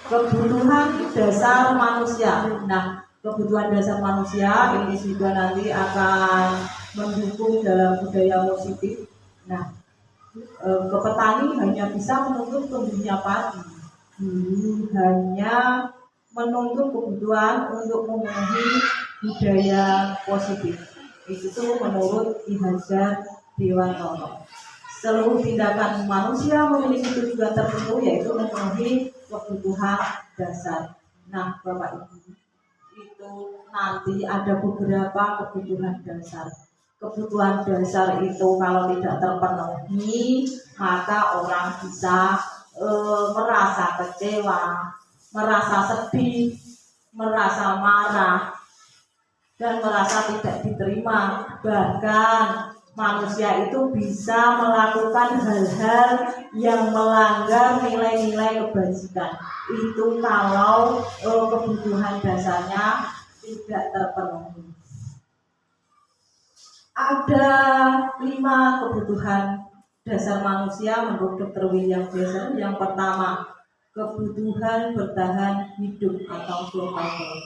Kebutuhan dasar manusia. Nah, kebutuhan dasar manusia ini juga nanti akan mendukung dalam budaya positif. Nah, petani hanya bisa menuntut tumbuhnya padi, hanya menuntut kebutuhan untuk memenuhi budaya positif. Itu menurut Ki Hajar Dewantara. Seluruh tindakan manusia memiliki tujuan tertentu, yaitu memenuhi kebutuhan dasar. Nah, Bapak Ibu, itu nanti ada beberapa kebutuhan dasar. Kebutuhan dasar itu kalau tidak terpenuhi, maka orang bisa merasa kecewa, merasa sedih, merasa marah, dan merasa tidak diterima. Bahkan manusia itu bisa melakukan hal-hal yang melanggar nilai-nilai kebajikan. Itu kalau kebutuhan dasarnya tidak terpenuhi. Ada 5 kebutuhan dasar manusia menurut Dr. William Glasser. Yang pertama, kebutuhan bertahan hidup atau survival.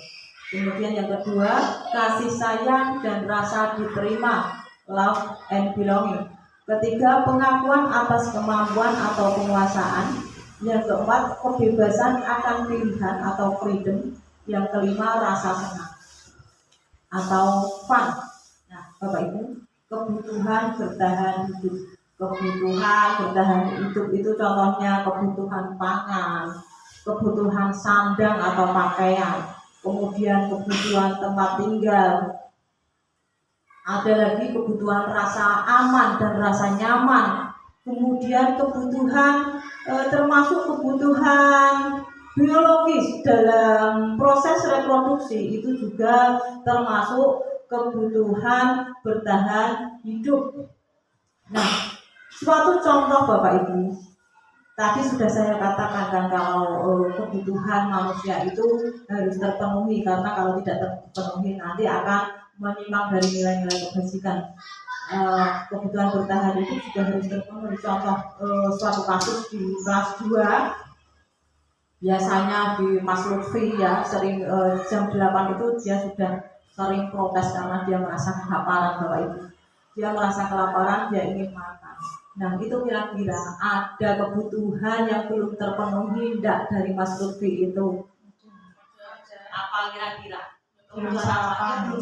Kemudian yang kedua, kasih sayang dan rasa diterima, love and belonging. Ketiga, pengakuan atas kemampuan atau penguasaan. Yang keempat, kebebasan akan pilihan atau freedom. Yang kelima, rasa senang atau fun. Nah, Bapak Ibu, kebutuhan bertahan hidup. Kebutuhan bertahan hidup itu contohnya kebutuhan pangan, kebutuhan sandang atau pakaian, kemudian kebutuhan tempat tinggal. Ada lagi kebutuhan rasa aman dan rasa nyaman. Kemudian kebutuhan termasuk kebutuhan biologis dalam proses reproduksi, itu juga termasuk kebutuhan bertahan hidup. Nah, suatu contoh Bapak Ibu, tadi sudah saya katakan kan kalau kebutuhan manusia itu harus terpenuhi, karena kalau tidak terpenuhi nanti akan menyimpang dari nilai-nilai kebajikan. Kebutuhan bertahan itu juga harus terpenuhi. Contoh suatu kasus di kelas 2, biasanya di Mas Lutfi ya, sering jam 8 itu dia sudah sering protes karena dia merasa kelaparan Bapak Ibu. Dia merasa kelaparan, dia ingin makan. Nah, itu kira-kira ada kebutuhan yang belum terpenuhi enggak dari Mas Lutfi itu? Apa kira-kira? Belum sarapan.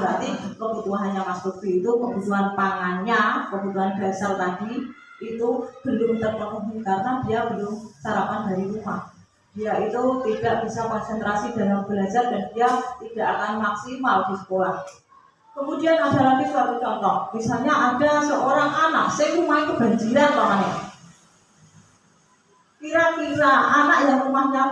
Berarti kebutuhannya Mas Lutfi itu kebutuhan pangannya, kebutuhan dasar tadi itu belum terpenuhi karena dia belum sarapan dari rumah. dia itu tidak bisa konsentrasi dalam belajar dan dia tidak akan maksimal di sekolah. Kemudian ada lagi suatu contoh, misalnya ada seorang anak, saya rumahnya kebanjiran namanya. Kira-kira anak yang rumahnya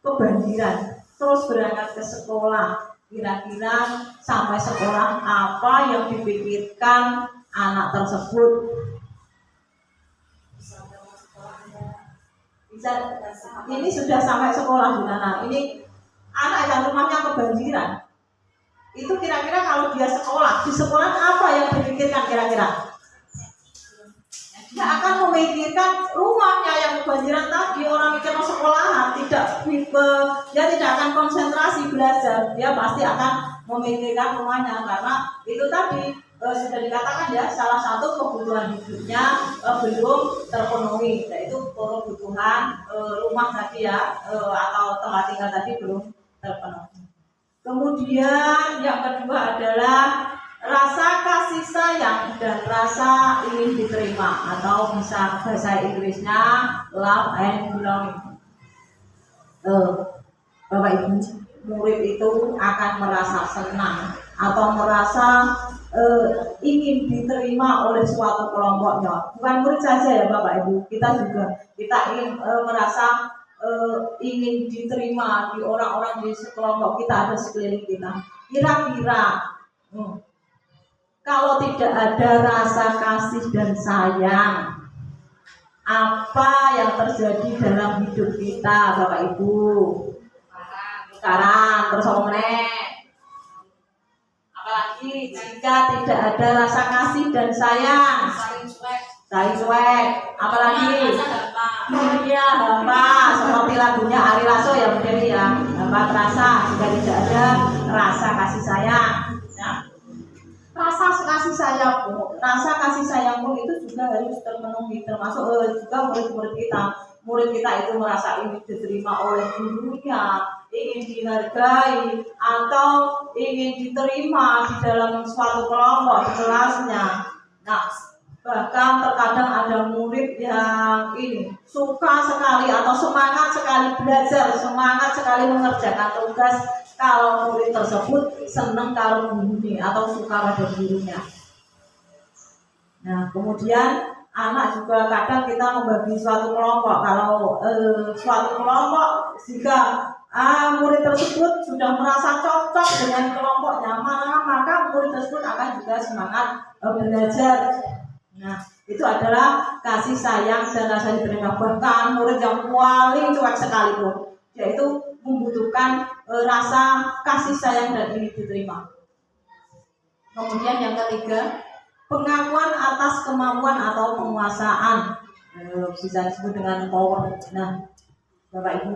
kebanjiran terus berangkat ke sekolah, kira-kira sampai sekolah apa yang dipikirkan anak tersebut? Bisa, ini sudah sampai sekolah di mana? Ini anak yang rumahnya kebanjiran. Itu kira-kira kalau dia sekolah, di sekolah apa yang dipikirkan kira-kira? Dia akan memikirkan rumahnya yang kebanjiran tadi, orang mikir sekolahan, dia tidak akan konsentrasi belajar, dia pasti akan memikirkan rumahnya karena itu tadi sudah dikatakan ya, salah satu kebutuhan hidupnya belum terpenuhi, yaitu kebutuhan rumah tadi ya, atau tempat tinggal tadi belum terpenuhi. Kemudian yang kedua adalah rasa kasih sayang dan rasa ingin diterima, atau bisa bahasa Inggrisnya love and belonging. Bapak Ibu, murid itu akan merasa senang atau merasa ingin diterima oleh suatu kelompoknya. Bukan murid saja ya Bapak Ibu, kita ingin merasa ingin diterima di orang-orang di sekelompok kita, ada sekeliling kita. Kira-kira kalau tidak ada rasa kasih dan sayang, apa yang terjadi dalam hidup kita Bapak Ibu? Sekarang terus apalagi jika tidak ada rasa kasih dan sayang, saling cuek, apalagi dunia hampa, seperti lagunya Ari Lasso ya menjadi ya, hampa terasa jika tidak ada rasa kasih sayang ya. Rasa kasih sayang pun itu juga harus terpenuhi, termasuk juga murid-murid kita. Murid kita itu merasa ingin diterima oleh gurunya, ingin dihargai, atau ingin diterima di dalam suatu kelompok di kelasnya. Nah, bahkan terkadang ada murid yang ini suka sekali atau semangat sekali belajar, semangat sekali mengerjakan tugas kalau murid tersebut senang kalau gurunya atau suka pada gurunya. Nah, kemudian anak juga kadang kita membagi suatu kelompok. Kalau suatu kelompok, jika murid tersebut sudah merasa cocok dengan kelompoknya, maka murid tersebut akan juga semangat belajar. Nah, itu adalah kasih sayang dan rasa diterima. Bahkan murid yang paling cuek sekalipun, yaitu membutuhkan rasa kasih sayang dan ingin diterima. Kemudian yang ketiga, pengakuan atas kemampuan atau penguasaan, bisa disebut dengan power. Nah, Bapak Ibu,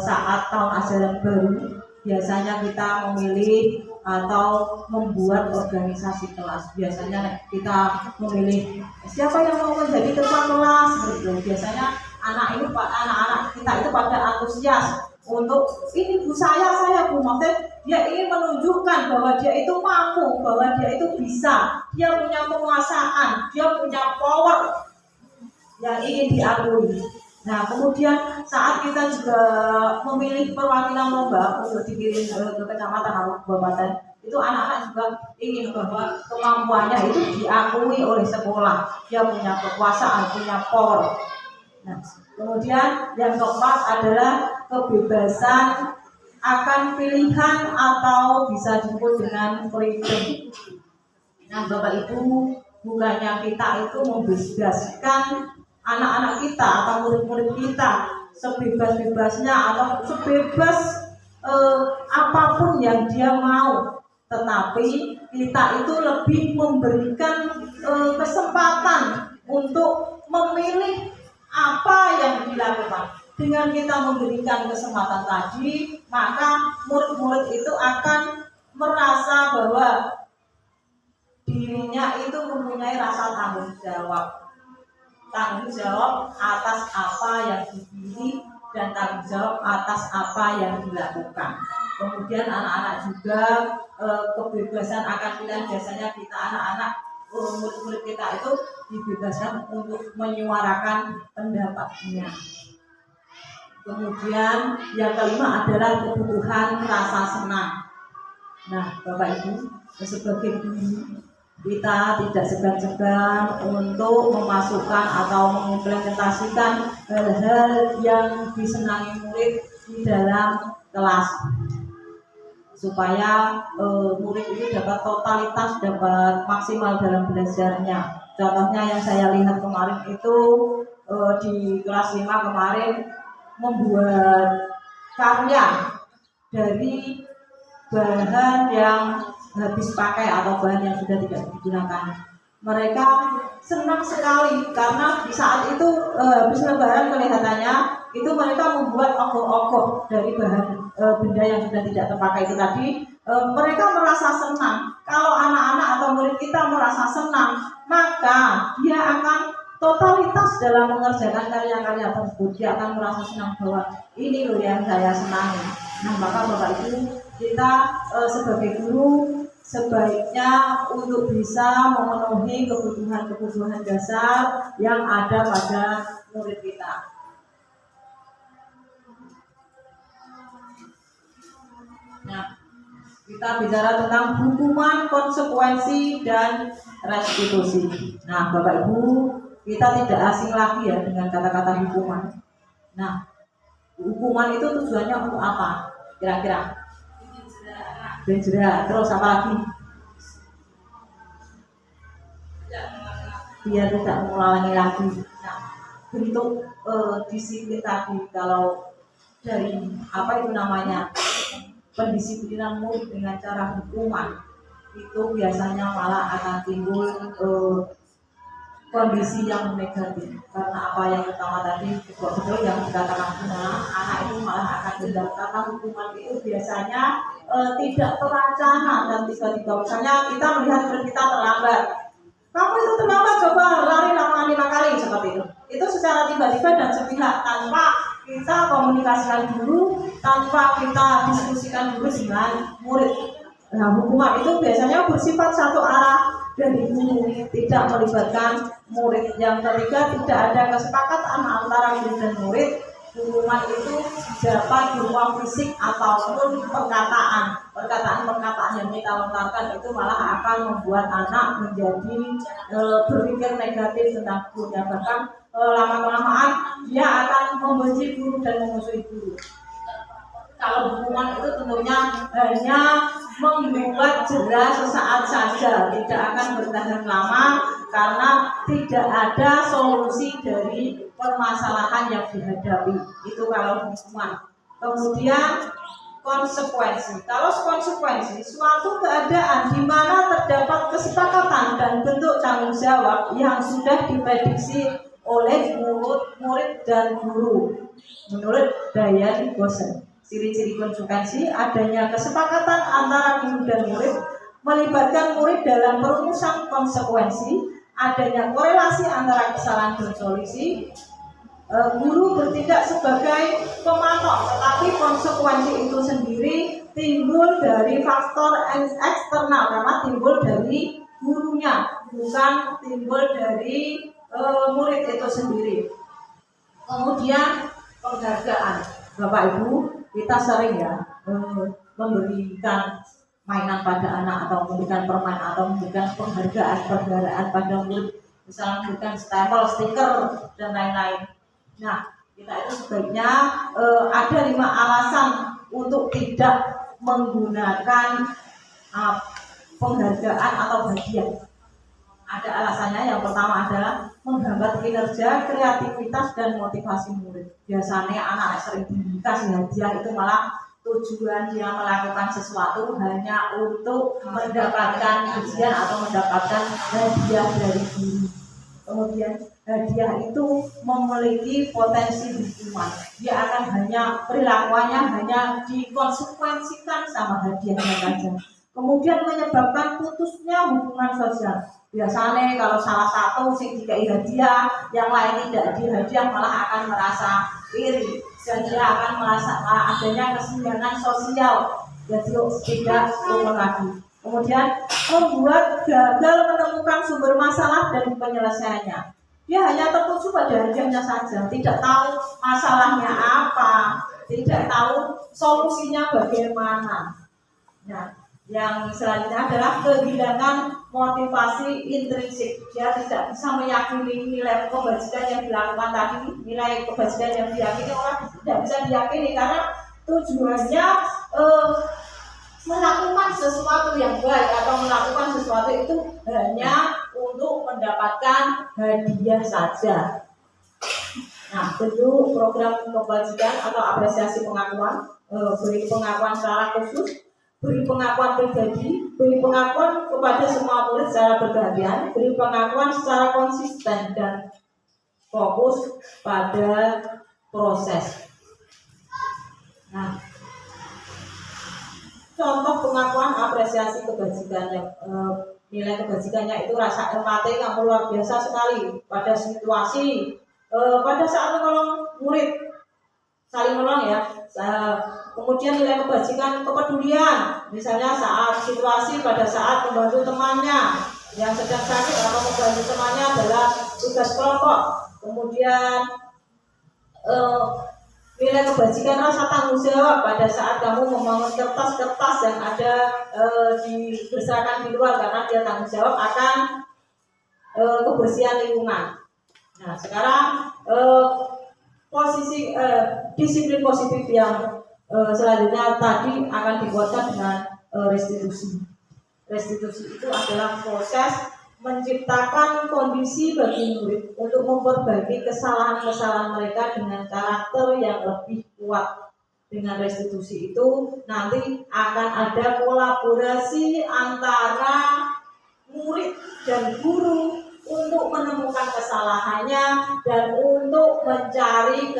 saat tahun ajaran baru biasanya kita memilih atau membuat organisasi kelas. Biasanya kita memilih siapa yang mau menjadi ketua kelas gitu. Biasanya anak-anak kita itu pada antusias untuk ini bu saya bu, maksudnya dia ingin menunjukkan bahwa dia itu mampu, bahwa dia itu bisa, dia punya penguasaan, dia punya power yang ingin diakui. Nah, kemudian saat kita juga memilih perwakilan lomba untuk dikirim ke kecamatan atau kabupaten, itu anak-anak juga ingin bahwa kemampuannya itu diakui oleh sekolah, dia punya kekuasaan, punya power. Nah, kemudian yang keempat adalah kebebasan akan pilihan atau bisa disebut dengan freedom. Nah, Bapak Ibu, bukannya kita itu membebaskan anak-anak kita atau murid-murid kita sebebas-bebasnya atau sebebas apapun yang dia mau, tetapi kita itu lebih memberikan kesempatan untuk memilih apa yang dilakukan. Dengan kita memberikan kesempatan tadi, maka murid-murid itu akan merasa bahwa dirinya itu mempunyai rasa tanggung jawab atas apa yang dipilih dan tanggung jawab atas apa yang dilakukan. Kemudian anak-anak juga kebebasan akan pilihan. Biasanya kita anak-anak murid-murid kita itu dibebaskan untuk menyuarakan pendapatnya. Kemudian yang kelima adalah kebutuhan rasa senang. Nah, Bapak Ibu, sebagai guru kita tidak segan-segan untuk memasukkan atau mengimplementasikan hal-hal yang disenangi murid di dalam kelas supaya murid itu dapat totalitas, dapat maksimal dalam belajarnya. Contohnya yang saya lihat kemarin itu di kelas 5 kemarin membuat karya dari bahan yang habis pakai atau bahan yang sudah tidak digunakan. Mereka senang sekali karena di saat itu habis lebaran kelihatannya itu mereka membuat ogoh-ogoh dari bahan benda yang sudah tidak terpakai itu tadi. Mereka merasa senang. Kalau anak-anak atau murid kita merasa senang, maka dia akan totalitas dalam mengerjakan karya-karya tersebut. Dia akan merasa senang bahwa ini loh yang saya senangi. Nah, maka Bapak Ibu, kita sebagai guru sebaiknya untuk bisa memenuhi kebutuhan-kebutuhan dasar yang ada pada murid kita. Nah, kita bicara tentang hukuman, konsekuensi, dan restitusi. Nah, Bapak Ibu, kita tidak asing lagi ya dengan kata-kata hukuman. Nah, hukuman itu tujuannya untuk apa? Kira-kira? Penjara. Terus apa lagi? Biar tidak mengulangi lagi. Nah, bentuk disiplin tadi kalau dari apa itu namanya pendisiplinan murid dengan cara hukuman itu biasanya malah akan timbul kondisi yang negatif karena apa yang pertama tadi betul yang dikatakan anak itu malah akan dendam karena hukuman itu biasanya tidak terencana dan tiba-tiba misalnya kita melihat murid kita terlambat, kamu itu terlambat coba lari lapangan 5 kali seperti itu secara tiba-tiba dan sepihak tanpa kita komunikasikan dulu, tanpa kita diskusikan dulu dengan murid. Nah, hukuman itu biasanya bersifat satu arah dari guru, tidak melibatkan murid. Yang ketiga, tidak ada kesepakatan antara guru dan murid. Hukuman itu dapat berupa fisik ataupun perkataan yang kita lontarkan itu malah akan membuat anak menjadi berpikir negatif tentang gurunya, bahkan lama-kelamaan dia akan membenci guru dan memusuhi guru. Kalau hukuman itu tentunya hanya membuat jera sesaat saja, tidak akan bertahan lama karena tidak ada solusi dari permasalahan yang dihadapi. Itu kalau hukuman. Kemudian konsekuensi. Kalau konsekuensi, suatu keadaan di mana terdapat kesepakatan dan bentuk tanggung jawab yang sudah diprediksi oleh murid dan guru. Menurut Diane Gosen, ciri-ciri konsekuensi adanya kesepakatan antara guru dan murid, melibatkan murid dalam perumusan konsekuensi, adanya korelasi antara kesalahan dan solusi. Guru bertindak sebagai pematok, tetapi konsekuensi itu sendiri timbul dari faktor eksternal karena timbul dari gurunya, bukan timbul dari murid itu sendiri. Kemudian penghargaan, Bapak Ibu, kita sering ya memberikan mainan pada anak atau memberikan permen atau memberikan penghargaan pada murid, misalnya memberikan stempel, stiker dan lain-lain. Nah, kita itu sebaiknya ada 5 alasan untuk tidak menggunakan penghargaan atau hadiah. Ada alasannya. Yang pertama adalah menghambat kinerja, kreativitas, dan motivasi murid. Biasanya anak sering dikasih hadiah itu malah tujuan dia melakukan sesuatu hanya untuk mendapatkan pujian atau mendapatkan hadiah dari guru. Kemudian hadiah itu memiliki potensi hukuman. Dia akan hanya perilakuannya hanya dikonsekuensikan sama hadiahnya saja. Kemudian menyebabkan putusnya hubungan sosial. Biasanya kalau salah satu sing dikai hadiah, yang lain tidak dihadiah malah akan merasa iri. Dan dia akan merasa adanya kesenjangan sosial. Jadi tidak turun lagi. Kemudian membuat gagal menemukan sumber masalah dan penyelesaiannya. Dia hanya tertuju pada hadiahnya saja, tidak tahu masalahnya apa, tidak tahu solusinya bagaimana. Nah, yang selanjutnya adalah kehilangan motivasi intrinsik. Dia tidak bisa meyakini nilai kebajikan yang dilakukan tadi, nilai kebajikan yang diyakini orang tidak bisa diyakini karena tujuannya melakukan sesuatu yang baik atau melakukan sesuatu itu hanya untuk mendapatkan hadiah saja. Nah, tentu program kebajikan atau apresiasi pengakuan, beri pengakuan secara khusus, beri pengakuan pribadi, beri pengakuan kepada semua murid secara bergantian, beri pengakuan secara konsisten dan fokus pada proses. Nah, contoh pengakuan apresiasi kebajikannya, nilai kebajikannya itu rasa empati kamu luar biasa sekali pada situasi, pada saat menolong murid, saling menolong ya. Kemudian nilai kebajikan kepedulian, misalnya saat situasi pada saat membantu temannya yang sedang sakit atau membantu temannya adalah tugas kelompok. Kemudian nilai kebajikan rasa tanggung jawab pada saat kamu membangun kertas-kertas yang ada berserakan di luar karena dia tanggung jawab akan kebersihan lingkungan. Nah, sekarang disiplin positif yang selanjutnya tadi akan dikuatkan dengan restitusi. Restitusi itu adalah proses menciptakan kondisi bagi murid untuk memperbaiki kesalahan-kesalahan mereka dengan karakter yang lebih kuat. Dengan restitusi itu nanti akan ada kolaborasi antara murid dan guru untuk menemukan kesalahannya dan untuk mencari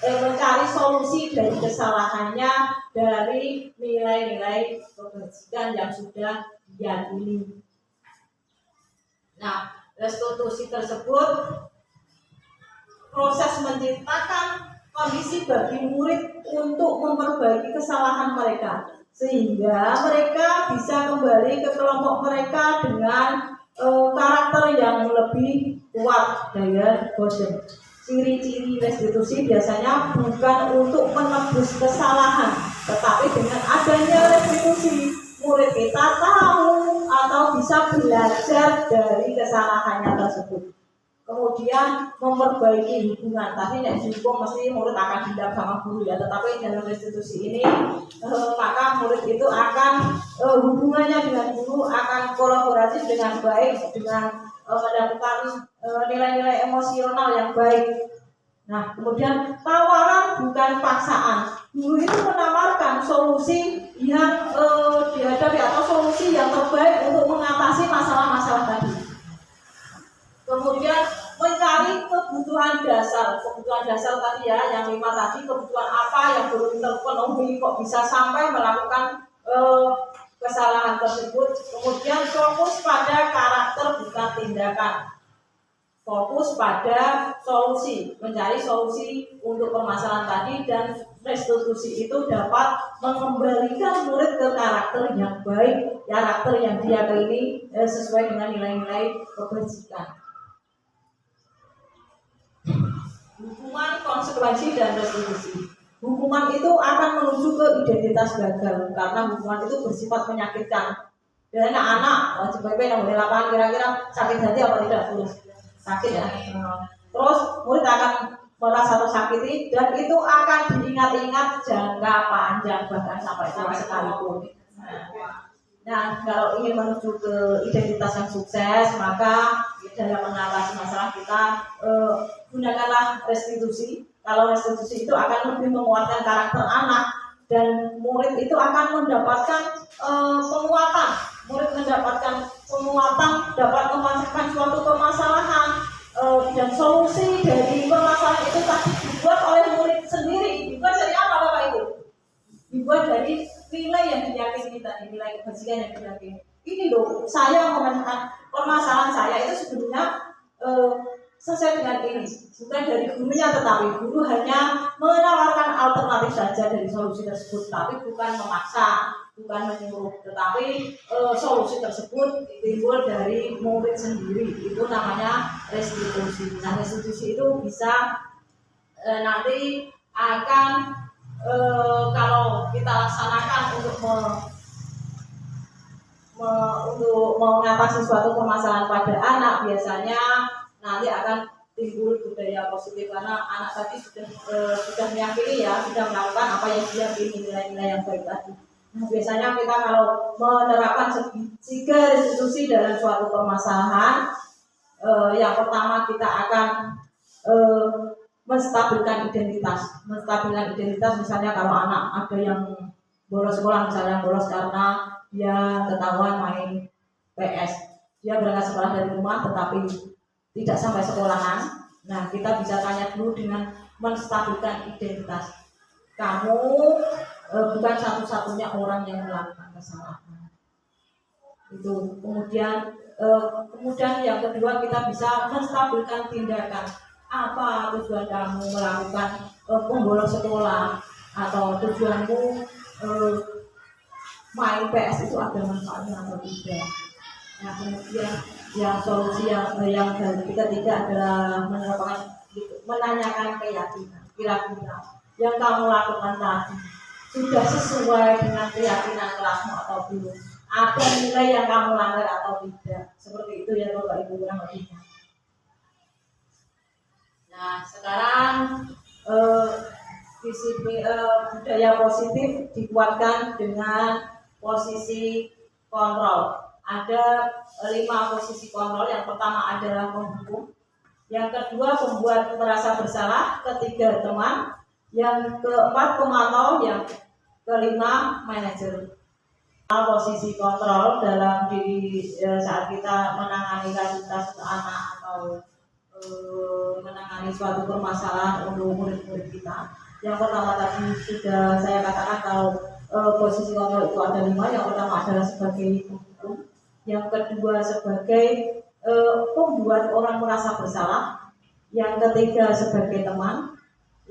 mencari solusi dari kesalahannya dari nilai-nilai kebajikan yang sudah diyakini. Nah, restitusi tersebut proses menciptakan kondisi bagi murid untuk memperbaiki kesalahan mereka sehingga mereka bisa kembali ke kelompok mereka dengan karakter yang lebih kuat daya bosen. Ciri-ciri restitusi biasanya bukan untuk menebus kesalahan, tetapi dengan adanya restitusi murid kita tahu atau bisa belajar dari kesalahannya tersebut. Kemudian memperbaiki hubungan. Tapi nek dihukum mesti murid akan dendam sama guru ya. Tetapi dalam restitusi ini maka murid itu akan hubungannya dengan guru akan kolaborasi dengan baik, dengan mendapatkan nilai-nilai emosional yang baik. Nah, kemudian tawaran bukan paksaan. Guru itu menawarkan solusi yang dihadapi atau solusi yang terbaik untuk mengatasi masalah-masalah tadi. Kemudian mencari kebutuhan dasar tadi ya, yang 5 tadi, kebutuhan apa yang belum terpenuhi kok bisa sampai melakukan kesalahan tersebut. Kemudian fokus pada karakter bukan tindakan. Fokus pada solusi, mencari solusi untuk permasalahan tadi, dan restitusi itu dapat mengembalikan murid ke karakter yang baik, karakter yang diyakini sesuai dengan nilai-nilai kebajikan. Hukuman, konsekuensi, dan restitusi. Hukuman itu akan menuju ke identitas gagal karena hukuman itu bersifat menyakitkan. Dan anak-anak wajib PP yang di lapangan kira-kira sakit hati apa tidak? Sakit ya. Terus murid akan merasa tersakiti dan itu akan diingat-ingat jangka panjang bahkan sampai sekalipun. Nah, kalau ingin menuju ke identitas yang sukses, maka dalam mengatasi masalah kita gunakanlah restitusi. Kalau restitusi itu akan lebih menguatkan karakter anak dan murid itu akan mendapatkan penguatan. Murid mendapatkan penguatan, dapat menyelesaikan suatu permasalahan dan solusi dari permasalahan itu tadi dibuat oleh murid sendiri. Dibuat dari apa Bapak Ibu? Dibuat dari nilai yang diyakini tadi, nilai kebajikan yang diyakini. Ini loh, saya memenangkan permasalahan saya itu sebenarnya sesuai dengan ini, bukan dari gurunya, tetapi guru hanya menawarkan alternatif saja dari solusi tersebut, tapi bukan memaksa, bukan menyuruh, tetapi solusi tersebut timbul dari murid sendiri. Itu namanya restitusi. Nah, restitusi itu bisa nanti akan kalau kita laksanakan untuk untuk mengatasi suatu permasalahan pada anak, biasanya nanti akan timbul budaya positif karena anak tadi sudah meyakini ya, sudah melakukan apa yang dia ingin, nilai-nilai yang baik tadi. Nah, biasanya kita kalau menerapkan tiga restitusi dalam suatu permasalahan, yang pertama kita akan menstabilkan identitas. Menstabilkan identitas misalnya kalau anak ada yang bolos sekolah, misalnya bolos karena dia ketahuan main PS, dia berangkat sekolah dari rumah tetapi tidak sampai sekolahan. Nah, kita bisa tanya dulu dengan menstabilkan identitas. Kamu bukan satu-satunya orang yang melakukan kesalahan. Itu. Kemudian yang kedua, kita bisa menstabilkan tindakan. Apa tujuan kamu melakukan pembolos sekolah, atau tujuanmu main PS itu ada manfaatnya atau tidak? Nah, kemudian yang solusi yang ketiga adalah menanyakan keyakinan. Kira-kira yang kamu lakukan tadi sudah sesuai dengan keyakinan kelasmu atau belum? Ada nilai yang kamu langgar atau tidak? Seperti itu ya Bapak Ibu, kurang lebihnya. Nah, sekarang budaya positif dikuatkan dengan posisi kontrol. Ada 5 posisi kontrol. Yang pertama adalah menghukum, yang kedua membuat merasa bersalah, ketiga teman, yang keempat pemantau, yang kelima manajer. Posisi kontrol dalam diri saat kita menangani kasus anak atau menangani suatu permasalahan untuk murid-murid kita. Yang pertama tadi sudah saya katakan kalau posisi kontrol itu ada 5. Yang pertama adalah sebagai penghukum, yang kedua sebagai pembuat orang merasa bersalah, yang ketiga sebagai teman,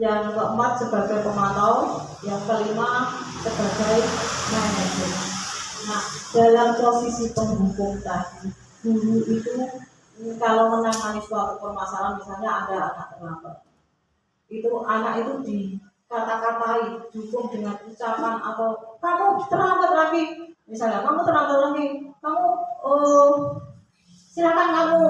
yang keempat sebagai pemantau, yang kelima sebagai manajer. Nah, dalam posisi penghukum tadi, guru itu kalau menangani suatu permasalahan, misalnya ada anak terlambat, itu anak itu dikata-katai, dihukum dengan ucapan atau kamu terlambat lagi, misalnya kamu terlambat lagi, kamu silakan kamu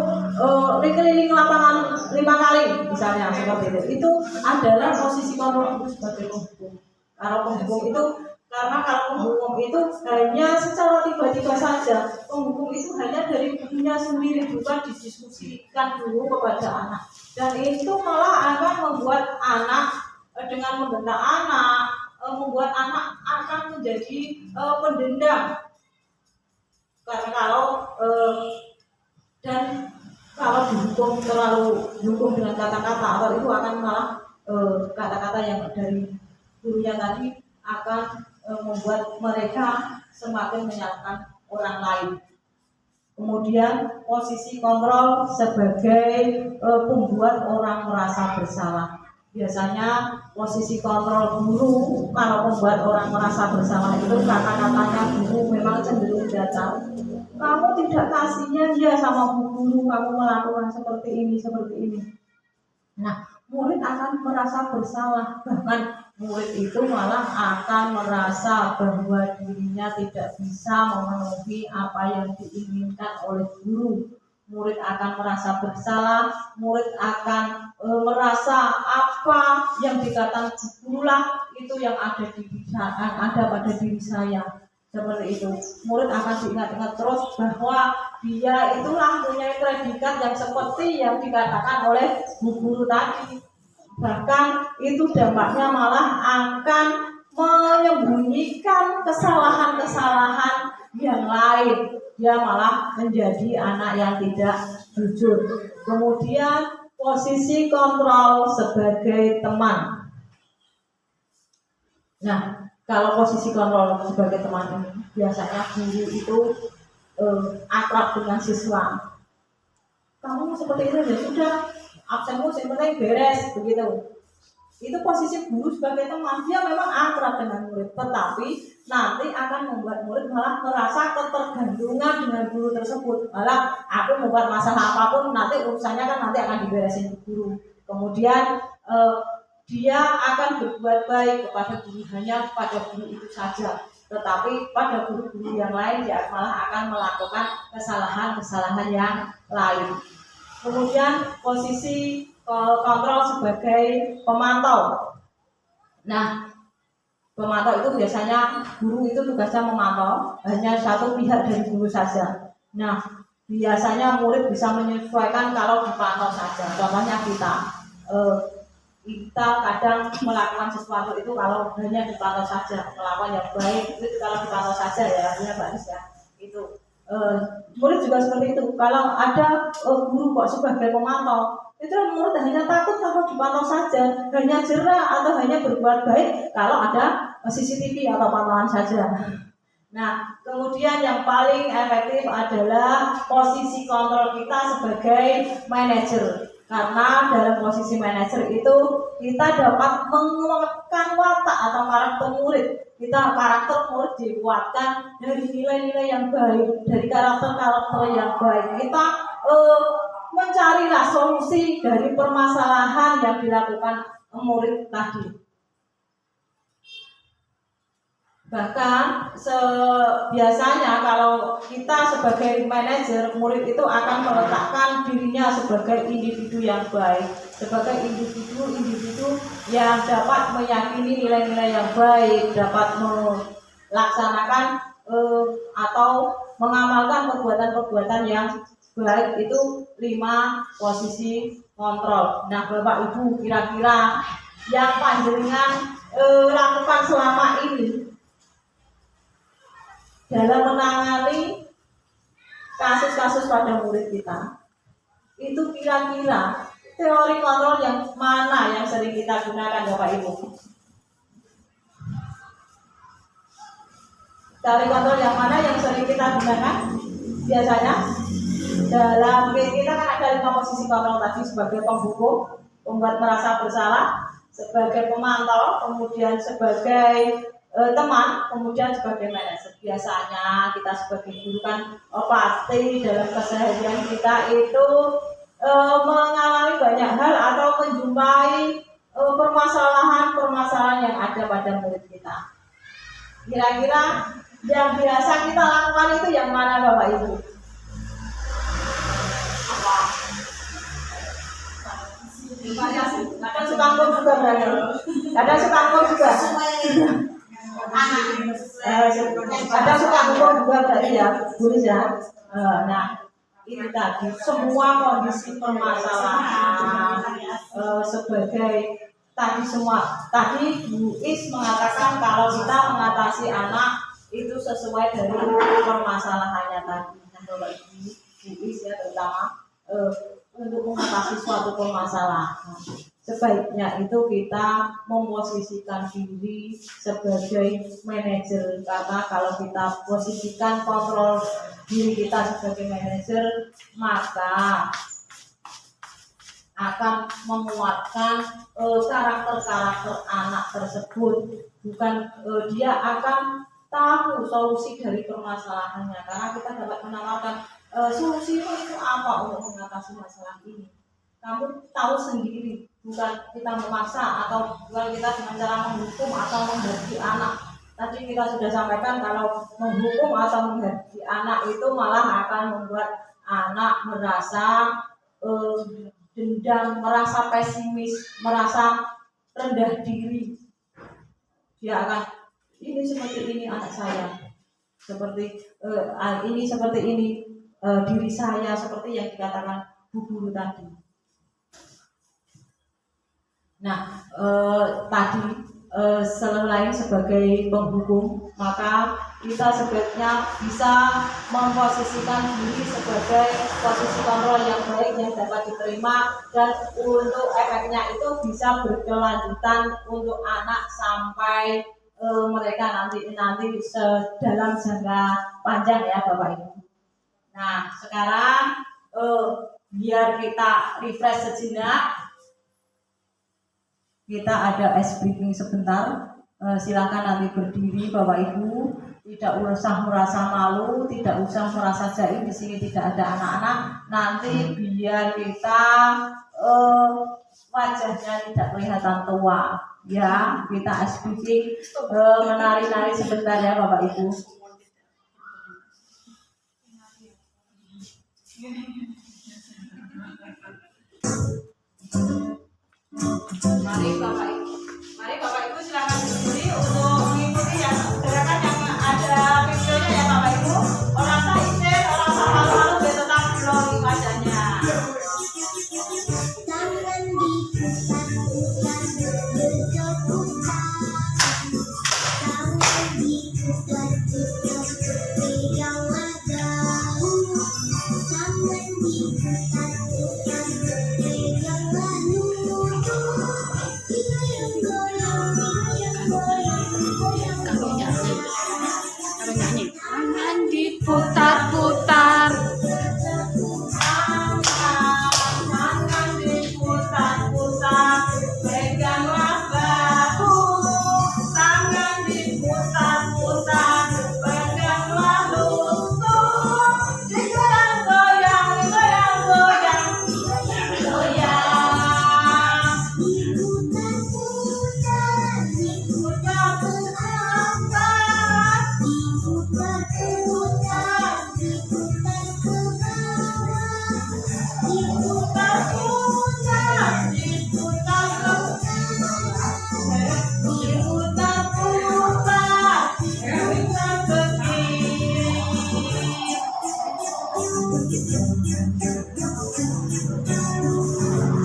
keliling lapangan 5 kali, misalnya seperti itu. Itu adalah posisi kontrol sebagai penghukum. Kalau penghukum itu, karena kalau penghukum itu hanya secara tiba-tiba saja, penghukum itu hanya dari gurunya sendiri, bukan didiskusikan dulu kepada anak. Dan itu malah akan membuat anak, dengan membentak anak, membuat anak akan menjadi pendendam. Karena kalau dihukum dengan kata-kata, atau itu akan malah kata-kata yang dari gurunya tadi akan membuat mereka semakin menyalahkan orang lain. Kemudian posisi kontrol sebagai pembuat orang merasa bersalah. Biasanya posisi kontrol guru kalau membuat orang merasa bersalah itu kata-katanya guru memang cenderung datar. Kamu tidak kasihnya ya sama guru, kamu melakukan seperti ini. Nah, murid akan merasa bersalah, bahkan murid itu malah akan merasa bahwa dirinya tidak bisa memenuhi apa yang diinginkan oleh guru. Murid akan merasa bersalah, murid akan merasa apa yang dikatakan gurulah itu yang ada pada diri saya. Seperti itu, murid akan diingat-ingat terus bahwa dia itulah punya predikat yang seperti yang dikatakan oleh guru tadi. Bahkan itu dampaknya malah akan menyembunyikan kesalahan-kesalahan yang lain. Dia malah menjadi anak yang tidak jujur. Kemudian posisi kontrol sebagai teman. Nah, kalau posisi kontrol sebagai teman ini, biasanya guru itu akrab dengan siswa. Kamu seperti itu ya sudah, absenmu yang penting beres begitu. Itu posisi guru sebagai teman, dia memang akrab dengan murid, tetapi nanti akan membuat murid malah merasa ketergantungan dengan guru tersebut. Malah aku membuat masalah apapun nanti urusannya kan nanti akan diberesin guru. Kemudian dia akan berbuat baik kepada guru, hanya pada guru itu saja, tetapi pada guru-guru yang lain dia malah akan melakukan kesalahan-kesalahan yang lain. Kemudian posisi kontrol sebagai pemantau. Nah, pemantau itu biasanya guru itu tugasnya memantau hanya satu pihak dari guru saja. Nah, biasanya murid bisa menyesuaikan kalau dipantau saja. Contohnya kita kadang melakukan sesuatu itu kalau hanya dipantau saja, melakukan yang baik itu kalau dipantau saja ya, artinya bagus ya. Itu murid juga seperti itu. Kalau ada guru kok sebagai pemantau, itu murid hanya takut kalau dipantau saja, hanya jerah atau hanya berbuat baik kalau ada CCTV atau pantauan saja. Nah, kemudian yang paling efektif adalah posisi kontrol kita sebagai manajer. Karena dalam posisi manajer itu kita dapat menguatkan watak atau karakter murid. Karakter murid dikuatkan dari nilai-nilai yang baik, dari karakter-karakter yang baik. Kita mencarilah solusi dari permasalahan yang dilakukan murid tadi. Bahkan biasanya kalau kita sebagai manajer, murid itu akan meletakkan dirinya sebagai individu yang baik, sebagai individu yang dapat meyakini nilai-nilai yang baik, dapat melaksanakan atau mengamalkan perbuatan-perbuatan yang baik. Itu 5 posisi kontrol. Nah, Bapak Ibu, kira-kira yang panjenengan lakukan selama ini dalam menangani kasus-kasus pada murid kita, itu kira-kira teori kontrol yang mana yang sering kita gunakan, Bapak Ibu? Teori kontrol yang mana yang sering kita gunakan? Biasanya dalam kita kan ada 5 posisi kontrol tadi, sebagai penghukum, membuat merasa bersalah, sebagai pemantau, kemudian sebagai teman, kemudian sebagai manajer. Biasanya kita sebagai guru kan pasti dalam keseharian kita itu mengalami banyak hal atau menjumpai permasalahan-permasalahan yang ada pada murid kita. Kira-kira yang biasa kita lakukan itu yang mana, Bapak Ibu? Apa? Kadang suka ngomong juga berarti. Kadang suka ngomong juga. Ada suka ngomong juga berarti ya, tulis ya. Nah, ini tadi semua kondisi permasalahan sebagai tadi Bu Is mengatakan kalau kita mengatasi anak itu sesuai dari permasalahannya tadi. Nah, Bapak Ibu, Bu Is ya terutama untuk mengatasi suatu permasalahan, sebaiknya itu kita memposisikan diri sebagai manajer. Karena kalau kita posisikan kontrol diri kita sebagai manajer, maka akan menguatkan karakter-karakter anak tersebut. Bukan dia akan tahu solusi dari permasalahannya, karena kita dapat menawarkan solusi itu apa untuk mengatasi masalah ini. Kamu tahu sendiri, bukan kita memaksa atau bukan kita dengan cara menghukum atau menghaji anak. Tadi kita sudah sampaikan kalau menghukum atau menghaji anak itu malah akan membuat anak merasa dendam, merasa pesimis, merasa rendah diri. Dia akan ini seperti ini anak saya, seperti ini seperti ini diri saya, seperti yang dikatakan Bu Guru tadi. Nah, tadi selain sebagai penghukum, maka kita sebaiknya bisa memposisikan diri sebagai posisi kontrol yang baik yang dapat diterima, dan untuk efeknya itu bisa berkelanjutan untuk anak sampai mereka nanti dalam jangka panjang ya Bapak Ibu. Nah, sekarang biar kita refresh sejenak. Kita ada ice breaking sebentar. Silakan nanti berdiri Bapak Ibu, tidak usah merasa malu, tidak usah merasa jaim, di sini tidak ada anak-anak. Nanti biar kita wajahnya tidak kelihatan tua, ya. Kita ice breaking, menari-nari sebentar ya Bapak Ibu. Mari Bapak Ibu silakan berdiri untuk mengikuti yang gerakan yang ada videonya ya Bapak Ibu. Orang tak izin, orang tak malu-malu biar tetap glowing wajahnya. Tangan diputar-putar. Tangan diputar-putar, peganglah bahu. Tangan diputar-putar, peganglah lutut. Digoyang-goyang, digoyang-goyang, digoyang.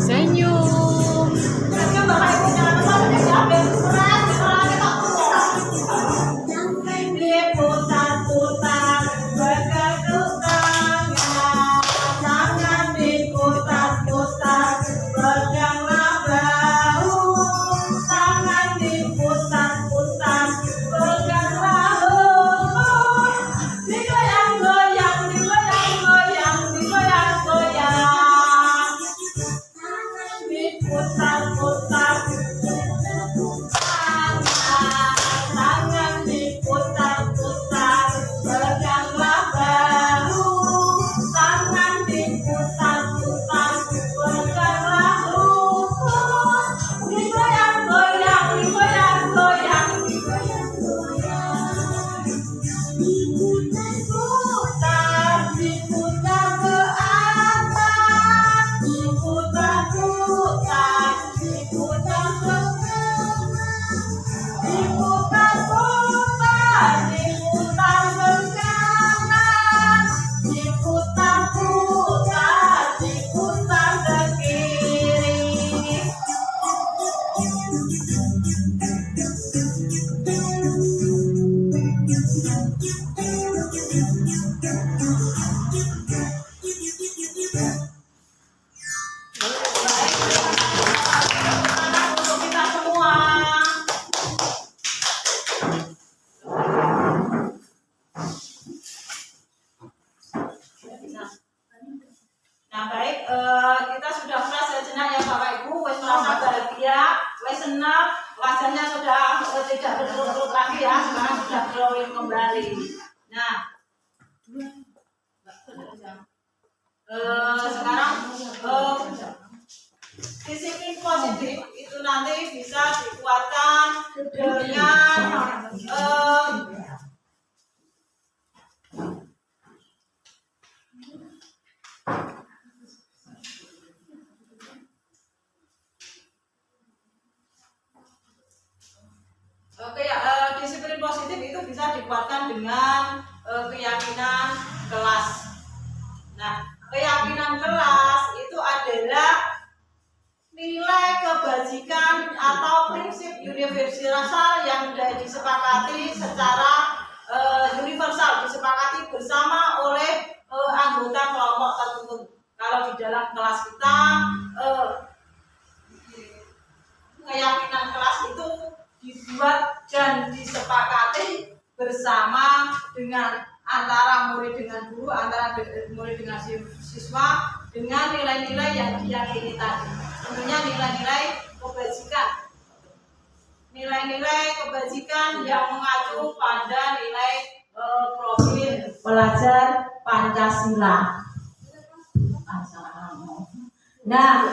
Senyum. Diputar-putar, berkedut tangan. Tangan diputar-putar, peganglah bahu. Tangan diputar-putar, peganglah lutut. Digoyang-goyang, digoyang-goyang, digoyang-goyang. Diputar-putar, tangan diputar-putar, peganglah bahu. Tangan diputar-putar, peganglah lutut. Digoyang-goyang, digoyang-goyang, digoyang-goyang. Diputar-putar, diputar ke atas. Diputar-putar, diputar ke bawah. Diputar-putar, diputar ke kanan. Diputar-putar, diputar ke kiri. Untuk kita semua. Nah baik, kita sudah fresh sejenak ya Bapak Ibu, wes merasa bahagia, wes senang, wajahnya sudah tidak berkerut-kerut lagi ya, sekarang sudah glowing kembali. Nah, sekarang disiplin positif itu nanti bisa dikuatkan dengan disiplin positif itu bisa dikuatkan dengan keyakinan kelas. Nah, keyakinan kelas itu adalah nilai kebajikan atau prinsip universal yang sudah disepakati secara universal, disepakati bersama oleh anggota kelompok tertentu. Kalau di dalam kelas kita keyakinan kelas itu dibuat dan disepakati bersama dengan antara murid dengan guru, antara murid dengan siswa, dengan nilai-nilai yang diyakini tadi. Tentunya nilai-nilai kebajikan. Nilai-nilai kebajikan yang mengacu pada nilai profil pelajar Pancasila. Nah,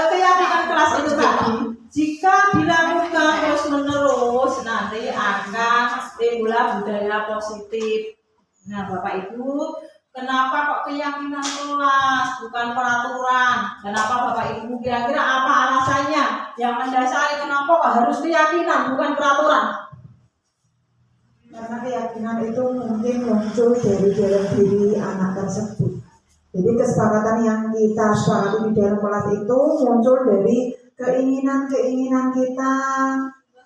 keyakinan kelas itu tadi, jika dilakukan terus-menerus nanti akan timbul budaya positif. Nah, Bapak Ibu, kenapa kok keyakinan kelas bukan peraturan? Kenapa Bapak Ibu kira-kira apa alasannya yang mendasari kenapa kok harus keyakinan bukan peraturan? Karena keyakinan itu mungkin muncul dari dalam diri anak tersebut. Jadi kesepakatan yang kita sepakati di dalam kelas itu muncul dari keinginan-keinginan kita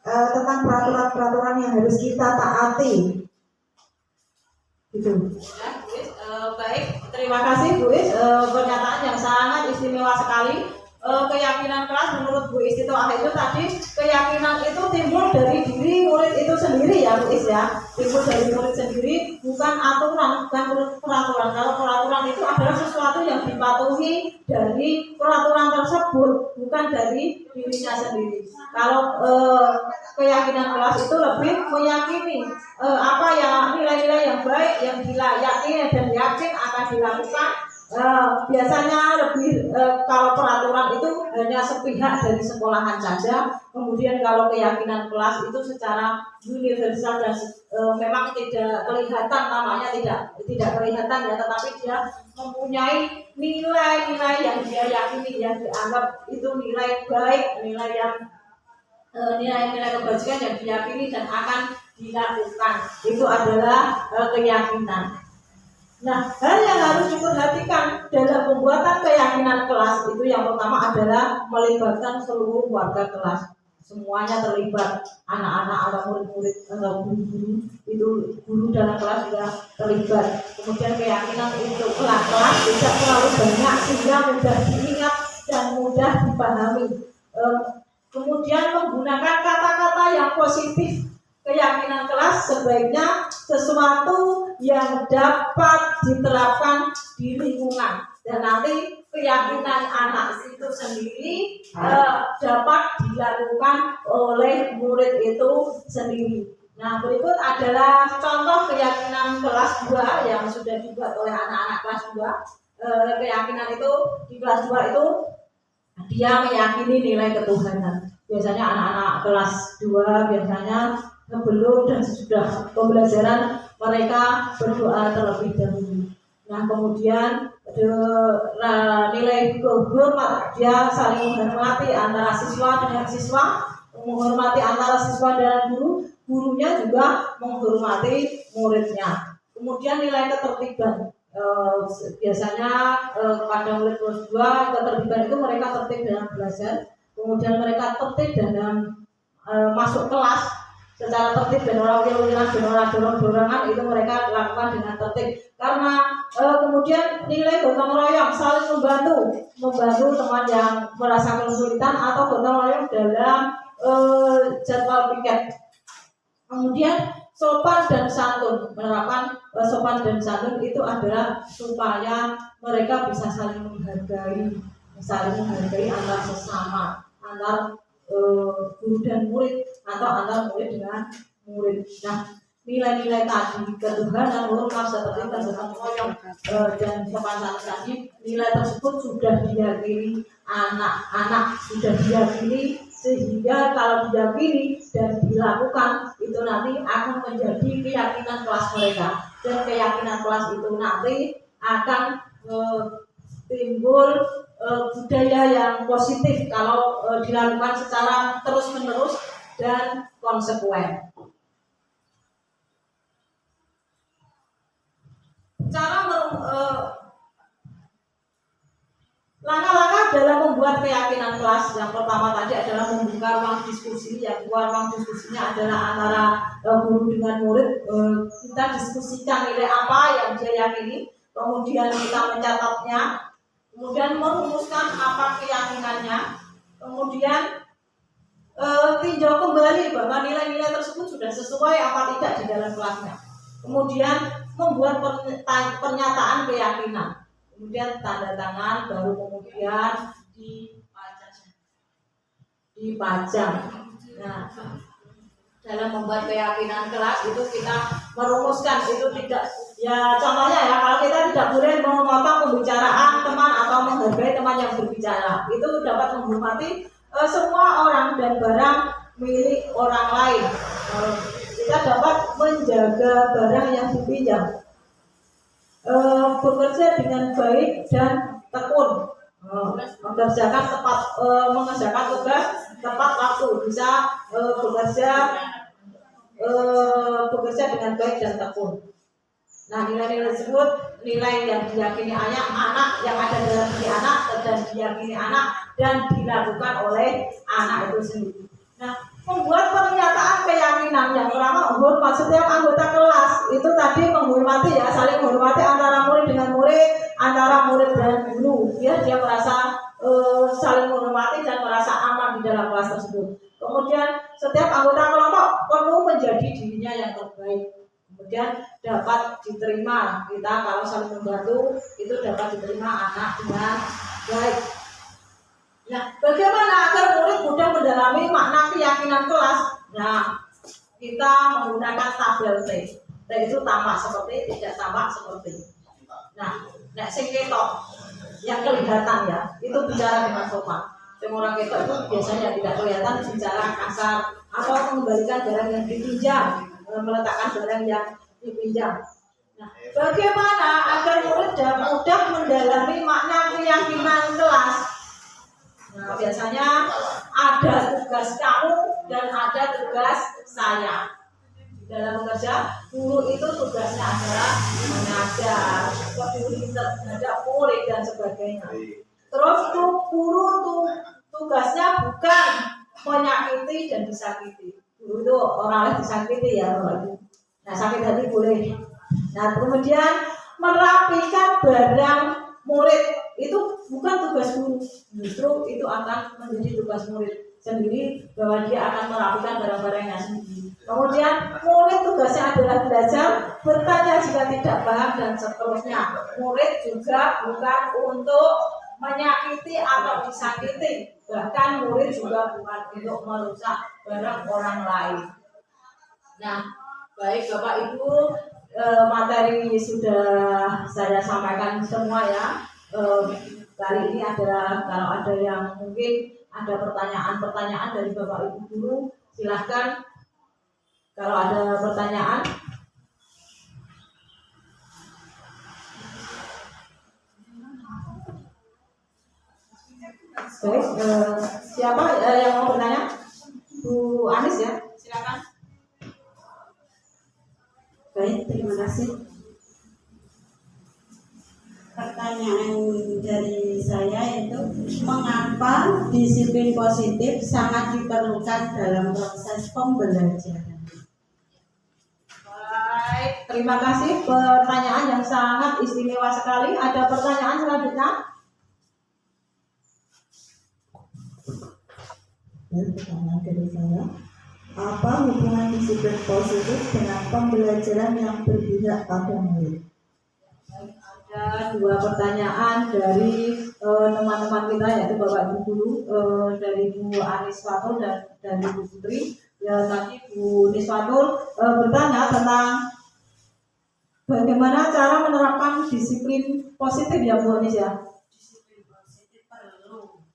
tentang peraturan-peraturan yang harus kita taati. Gitu. Ya, Bu Is, baik, terima kasih Bu Is, pernyataan yang sangat istimewa sekali. Keyakinan kelas menurut Bu Is itu tadi, keyakinan itu timbul dari diri murid itu sendiri ya Bu Is ya, timbul dari murid sendiri, bukan aturan, bukan peraturan. Kalau peraturan itu adalah sesuatu yang dipatuhi dari peraturan tersebut, bukan dari dirinya sendiri. Kalau keyakinan kelas itu lebih meyakini apa yang nilai-nilai yang baik yang diyakini dan yakin akan dilakukan. Biasanya lebih kalau peraturan itu hanya sepihak dari sekolahan saja. Kemudian kalau keyakinan kelas itu secara universal dan memang tidak kelihatan, namanya tidak kelihatan ya, tetapi dia mempunyai nilai-nilai yang dia yakini, yang dianggap itu nilai baik, nilai-nilai kebajikan yang diyakini dan akan dilakukan. Itu adalah keyakinan. Nah, hal yang harus diperhatikan dalam pembuatan keyakinan kelas itu yang pertama adalah melibatkan seluruh warga kelas. Semuanya terlibat, anak-anak atau murid-murid atau guru-guru, itu guru dalam kelas juga terlibat. Kemudian keyakinan untuk kelas tidak terlalu banyak sehingga mudah diingat dan mudah dipahami. Kemudian menggunakan kata-kata yang positif. Keyakinan kelas sebaiknya sesuatu yang dapat diterapkan di lingkungan, dan nanti keyakinan anak itu sendiri dapat dilakukan oleh murid itu sendiri. Nah, berikut adalah contoh keyakinan kelas 2 yang sudah dibuat oleh anak-anak kelas 2. Keyakinan itu di kelas 2 itu dia meyakini nilai ketuhanan. Biasanya anak-anak kelas 2 biasanya sebelum dan sesudah pembelajaran mereka berdoa terlebih dahulu. Nah, kemudian nilai kehormatan, dia saling menghormati antara siswa dengan siswa, menghormati antara siswa dan guru, gurunya juga menghormati muridnya. Kemudian nilai ketertiban, biasanya pada murid kelas 2 ketertiban itu mereka tertib dalam belajar, kemudian mereka tertib dalam masuk kelas secara tertib dan dorong-dorongan itu mereka lakukan dengan tertib. Karena kemudian nilai gotong royong, saling membantu teman yang merasa kesulitan atau gotong royong dalam jadwal piket. Kemudian sopan dan santun, menerapkan sopan dan santun itu adalah supaya mereka bisa saling menghargai antar sesama, antar guru dan murid atau antar murid dengan murid. Nah, nilai-nilai tadi, ketuhanan, hormat, seperti gotong royong dan sopan santun tadi, nilai tersebut sudah diyakini anak-anak, sudah diyakini, sehingga kalau diyakini dan dilakukan itu nanti akan menjadi keyakinan kelas mereka, dan keyakinan kelas itu nanti akan timbul budaya yang positif kalau dilakukan secara terus-menerus dan konsekuen. Langkah-langkah dalam membuat keyakinan kelas yang pertama tadi adalah membuka ruang diskusi. Yang ruang diskusinya adalah antara guru dengan murid. Kita diskusikan nilai apa yang dia yakini, kemudian kita mencatatnya, kemudian merumuskan apa keyakinannya, kemudian tinjau kembali bahwa nilai-nilai tersebut sudah sesuai apa tidak di dalam kelasnya. Kemudian membuat pernyataan keyakinan. kemudian tanda tangan, baru kemudian dipajang. Nah, dalam membuat keyakinan kelas itu kita merumuskan itu tidak, ya contohnya ya, kalau kita tidak boleh memotong pembicaraan teman atau menghargai teman yang berbicara, itu dapat menghormati semua orang dan barang milik orang lain. Kita dapat menjaga barang yang dipinjam, bekerja dengan baik dan tekun, mengerjakan tugas tepat waktu, bisa bekerja dengan baik dan tekun. Nah, nilai-nilai tersebut nilai yang diyakini anak yang ada dalam diri anak dan diyakini anak dan dilakukan oleh anak itu sendiri. Nah, membuat pernyataan keyakinan yang pertama menghormat setiap anggota kelas itu tadi menghormati ya, saling menghormati antara murid dengan murid, antara murid dan guru, biar dia merasa saling menghormati dan merasa aman di dalam kelas tersebut. Kemudian setiap anggota kelompok perlu menjadi dirinya yang terbaik. Kemudian dapat diterima, kita kalau saling membantu itu dapat diterima anak dengan baik. Nah, bagaimana agar murid mudah mendalami makna keyakinan kelas? Nah, kita menggunakan tabel T. T itu tamak seperti, tidak tamak seperti. Nah, sing ketok yang kelihatan ya, itu bicara dengan sopan. Orang ketok itu biasanya tidak kelihatan, bicara kasar atau mengembalikan barang yang dipinjam, meletakkan barang yang dipinjam. Nah, bagaimana agar murid mudah mendalami makna keyakinan kelas? Nah, biasanya ada tugas kamu dan ada tugas saya. Dalam bekerja, guru itu tugasnya adalah mengajar, peduli terhadap murid dan sebagainya. Terus guru tugasnya bukan menyakiti dan disakiti. Guru itu orang yang disakiti ya, nah sakit hati boleh. Nah, kemudian merapikan barang murid itu bukan tugas guru, justru itu akan menjadi tugas murid sendiri, bahwa dia akan merapikan barang-barangnya sendiri. Kemudian murid tugasnya adalah belajar, bertanya jika tidak paham dan seterusnya. Murid juga bukan untuk menyakiti atau disakiti, bahkan murid juga bukan untuk merusak barang orang lain. Nah, baik Bapak Ibu, materi sudah saya sampaikan semua ya. Kali ini adalah kalau ada yang mungkin ada pertanyaan-pertanyaan dari Bapak Ibu guru, silahkan kalau ada pertanyaan. Baik, siapa yang mau bertanya? Bu Anis ya, silakan. Baik, terima kasih. Pertanyaan dari saya itu, mengapa disiplin positif sangat diperlukan dalam proses pembelajaran? Baik, terima kasih, pertanyaan yang sangat istimewa sekali. Ada pertanyaan selanjutnya? Ya, pertanyaan dari saya, apa hubungan disiplin positif dengan pembelajaran yang berpihak pada murid? Ada dua pertanyaan dari teman-teman kita, yaitu Bapak Ibu guru, dari Bu Aniswatul dan dari Bu Putri. Ya, tadi Bu Niswatul bertanya tentang bagaimana cara menerapkan disiplin positif ya Bu Anis ya. Disiplin positif perlu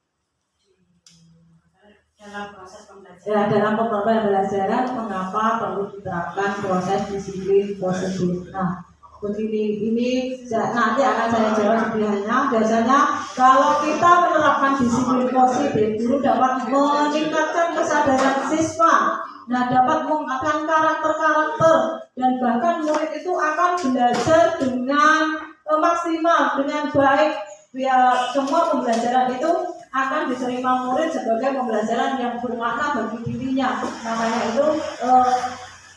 dalam proses pembelajaran. Ya, dalam pembelajaran mengapa perlu diterapkan proses disiplin positif. Nah, begini, ini nanti akan saya jawab sebelumnya. Biasanya kalau kita menerapkan disiplin positif, guru dapat meningkatkan kesadaran siswa, nah dapat mengembangkan karakter-karakter, dan bahkan murid itu akan belajar dengan maksimal, dengan baik. Ya, semua pembelajaran itu akan diterima murid sebagai pembelajaran yang bermakna bagi dirinya. Makanya itu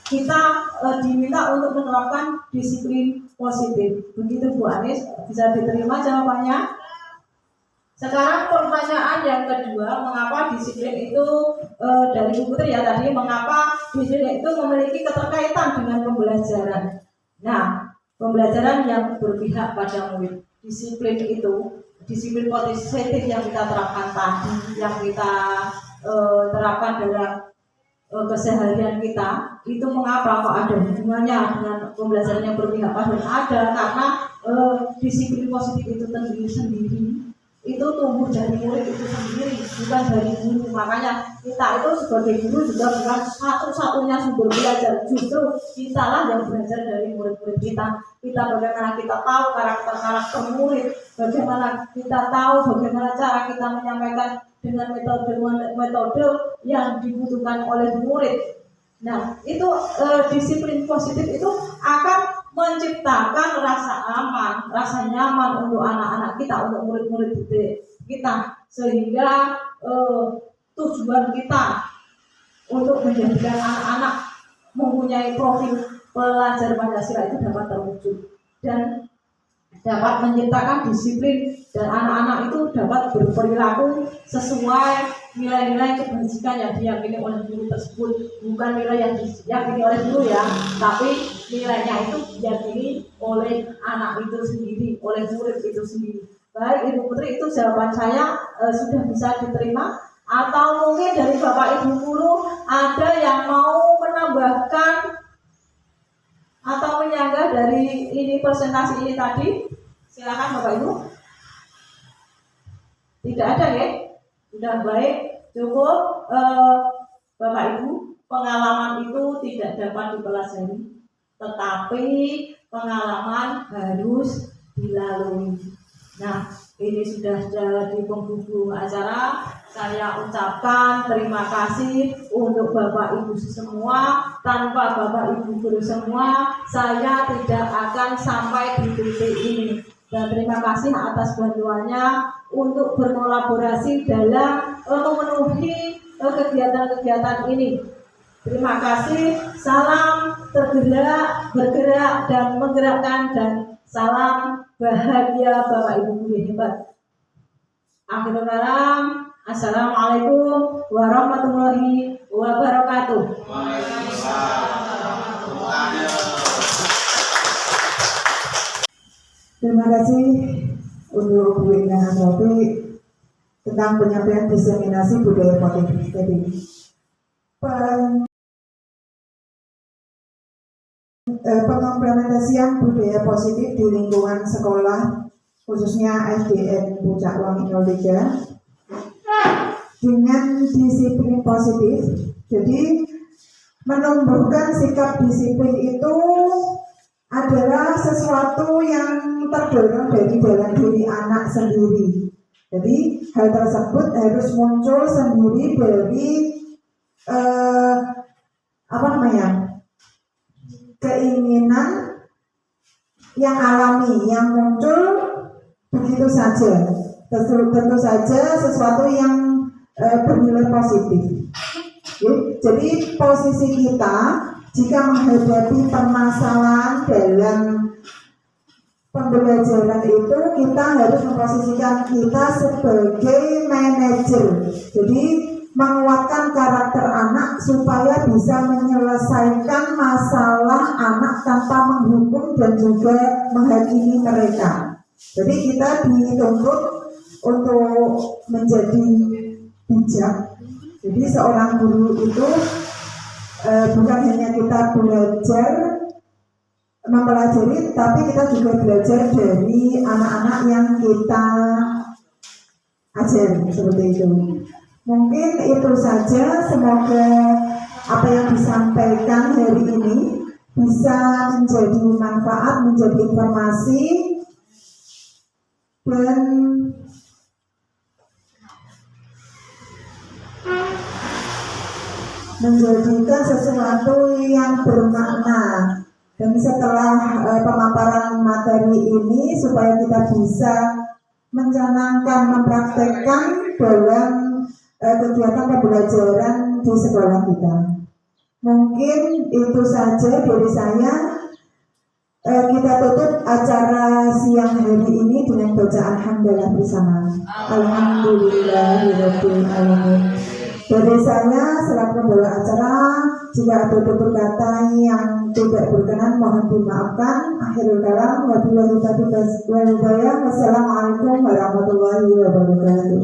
kita diminta untuk menerapkan disiplin positif. Begitu Bu Anis, bisa diterima jawabannya? Sekarang pertanyaan yang kedua, mengapa disiplin itu dari Bu Putri ya tadi, mengapa disiplin itu memiliki keterkaitan dengan pembelajaran? Nah, pembelajaran yang berpihak pada murid. disiplin itu, disiplin positif yang kita terapkan tadi, yang kita terapkan dalam keseharian kita, itu mengapa kok ada hubungannya dengan pembelajaran yang berpihak pada? Ada, karena disiplin positif itu sendiri itu tumbuh dari murid itu sendiri, bukan dari guru. Makanya kita itu sebagai guru juga bukan satu-satunya sumber belajar, justru kita lah yang belajar dari murid-murid kita. Bagaimana kita tahu karakter murid, bagaimana kita tahu bagaimana cara kita menyampaikan dengan metode yang dibutuhkan oleh murid. Nah, itu disiplin positif itu akan menciptakan rasa nyaman untuk anak-anak kita, untuk murid-murid kita, sehingga tujuan kita untuk menjadikan anak-anak mempunyai profil pelajar Pancasila itu dapat terwujud dan dapat menciptakan disiplin, dan anak-anak itu dapat berperilaku sesuai nilai-nilai kebajikan yang diyakini oleh guru tersebut. Bukan nilai yang diyakini oleh guru ya, tapi nilainya itu diyakini oleh anak itu sendiri, oleh murid itu sendiri. Baik Ibu Putri, itu jawaban saya sudah bisa diterima, atau mungkin dari Bapak Ibu guru ada yang mau menambahkan atau menyanggah dari ini presentasi ini tadi? Silakan Bapak Ibu. Tidak ada ya? Sudah baik, cukup. Bapak Ibu, pengalaman itu tidak dapat dipelajari, tetapi pengalaman harus dilalui. Nah, ini sudah di penghubung acara. Saya ucapkan terima kasih untuk Bapak Ibu semua. Tanpa Bapak Ibu guru semua, saya tidak akan sampai di titik ini. Dan terima kasih atas bantuannya untuk berkolaborasi dalam memenuhi kegiatan-kegiatan ini. Terima kasih. Salam tergerak, bergerak, dan menggerakkan, dan salam bahagia Bapak Ibu guru hebat. Akhirul kalam. Assalamualaikum warahmatullahi wabarakatuh. Terima kasih untuk Bu Indah Handopi tentang penyampaian diseminasi budaya positif tadi. Pengimplementasian budaya positif di lingkungan sekolah, khususnya SDN Pucak Wangi 03, dengan disiplin positif. Jadi menumbuhkan sikap disiplin itu adalah sesuatu yang terdorong dari dalam diri anak sendiri. Jadi hal tersebut harus muncul sendiri dari keinginan yang alami, yang muncul begitu saja. Tentu saja sesuatu yang bernilai positif. Jadi posisi kita jika menghadapi permasalahan dalam pembelajaran itu, kita harus memposisikan kita sebagai manajer. Jadi menguatkan karakter anak supaya bisa menyelesaikan masalah anak tanpa menghukum dan juga menghakimi mereka. Jadi kita dituntut untuk menjadi bijak. Jadi seorang guru itu bukan hanya kita belajar mempelajari, tapi kita juga belajar dari anak-anak yang kita ajar, seperti itu. Mungkin itu saja. Semoga apa yang disampaikan hari ini bisa menjadi manfaat, menjadi informasi, dan menjadikan sesuatu yang bermakna. Dan setelah pemaparan materi ini, supaya kita bisa mencanangkan, mempraktekkan dalam kegiatan pembelajaran di sekolah kita. Mungkin itu saja dari saya. Kita tutup acara siang hari ini dengan bacaan hamdalah bersama. Alhamdulillahirabbil alamin. Dari saya selaku pembawa acara, jika ada tutur kata yang tidak berkenan mohon dimaafkan. Akhirul kalam, wabillahi taufiq wal hidayah. Wassalamualaikum warahmatullahi wabarakatuh.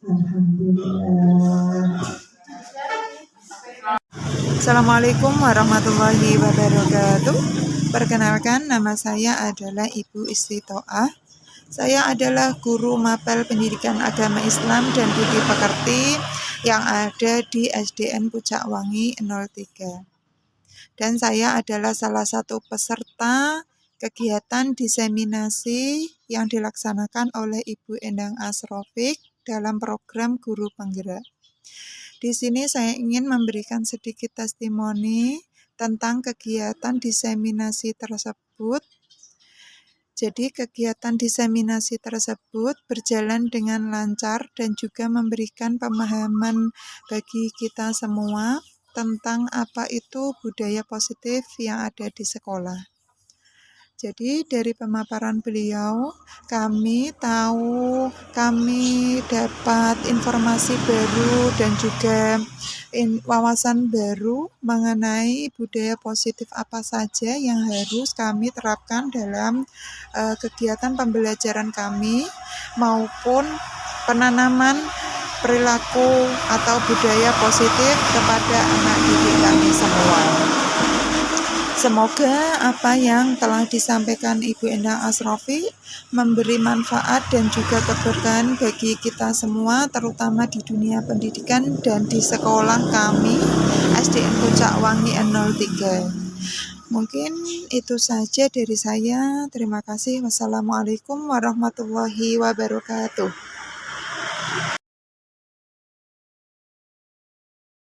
Alhamdulillah. Assalamualaikum warahmatullahi wabarakatuh. Perkenalkan, nama saya adalah Ibu Istitoah. Saya adalah guru mapel pendidikan agama Islam dan budi pekerti yang ada di SDN Pucak Wangi 03. Dan saya adalah salah satu peserta kegiatan diseminasi yang dilaksanakan oleh Ibu Endang Asrofik dalam program Guru Penggerak. Di sini saya ingin memberikan sedikit testimoni tentang kegiatan diseminasi tersebut. Jadi kegiatan diseminasi tersebut berjalan dengan lancar dan juga memberikan pemahaman bagi kita semua tentang apa itu budaya positif yang ada di sekolah. Jadi dari pemaparan beliau, kami dapat informasi baru dan juga wawasan baru mengenai budaya positif apa saja yang harus kami terapkan dalam kegiatan pembelajaran kami maupun penanaman perilaku atau budaya positif kepada anak didik kami semua. Semoga apa yang telah disampaikan Ibu Endang Asrofik memberi manfaat dan juga keberkahan bagi kita semua, terutama di dunia pendidikan dan di sekolah kami SDN Pucak Wangi 03. Mungkin itu saja dari saya. Terima kasih. Wassalamualaikum warahmatullahi wabarakatuh.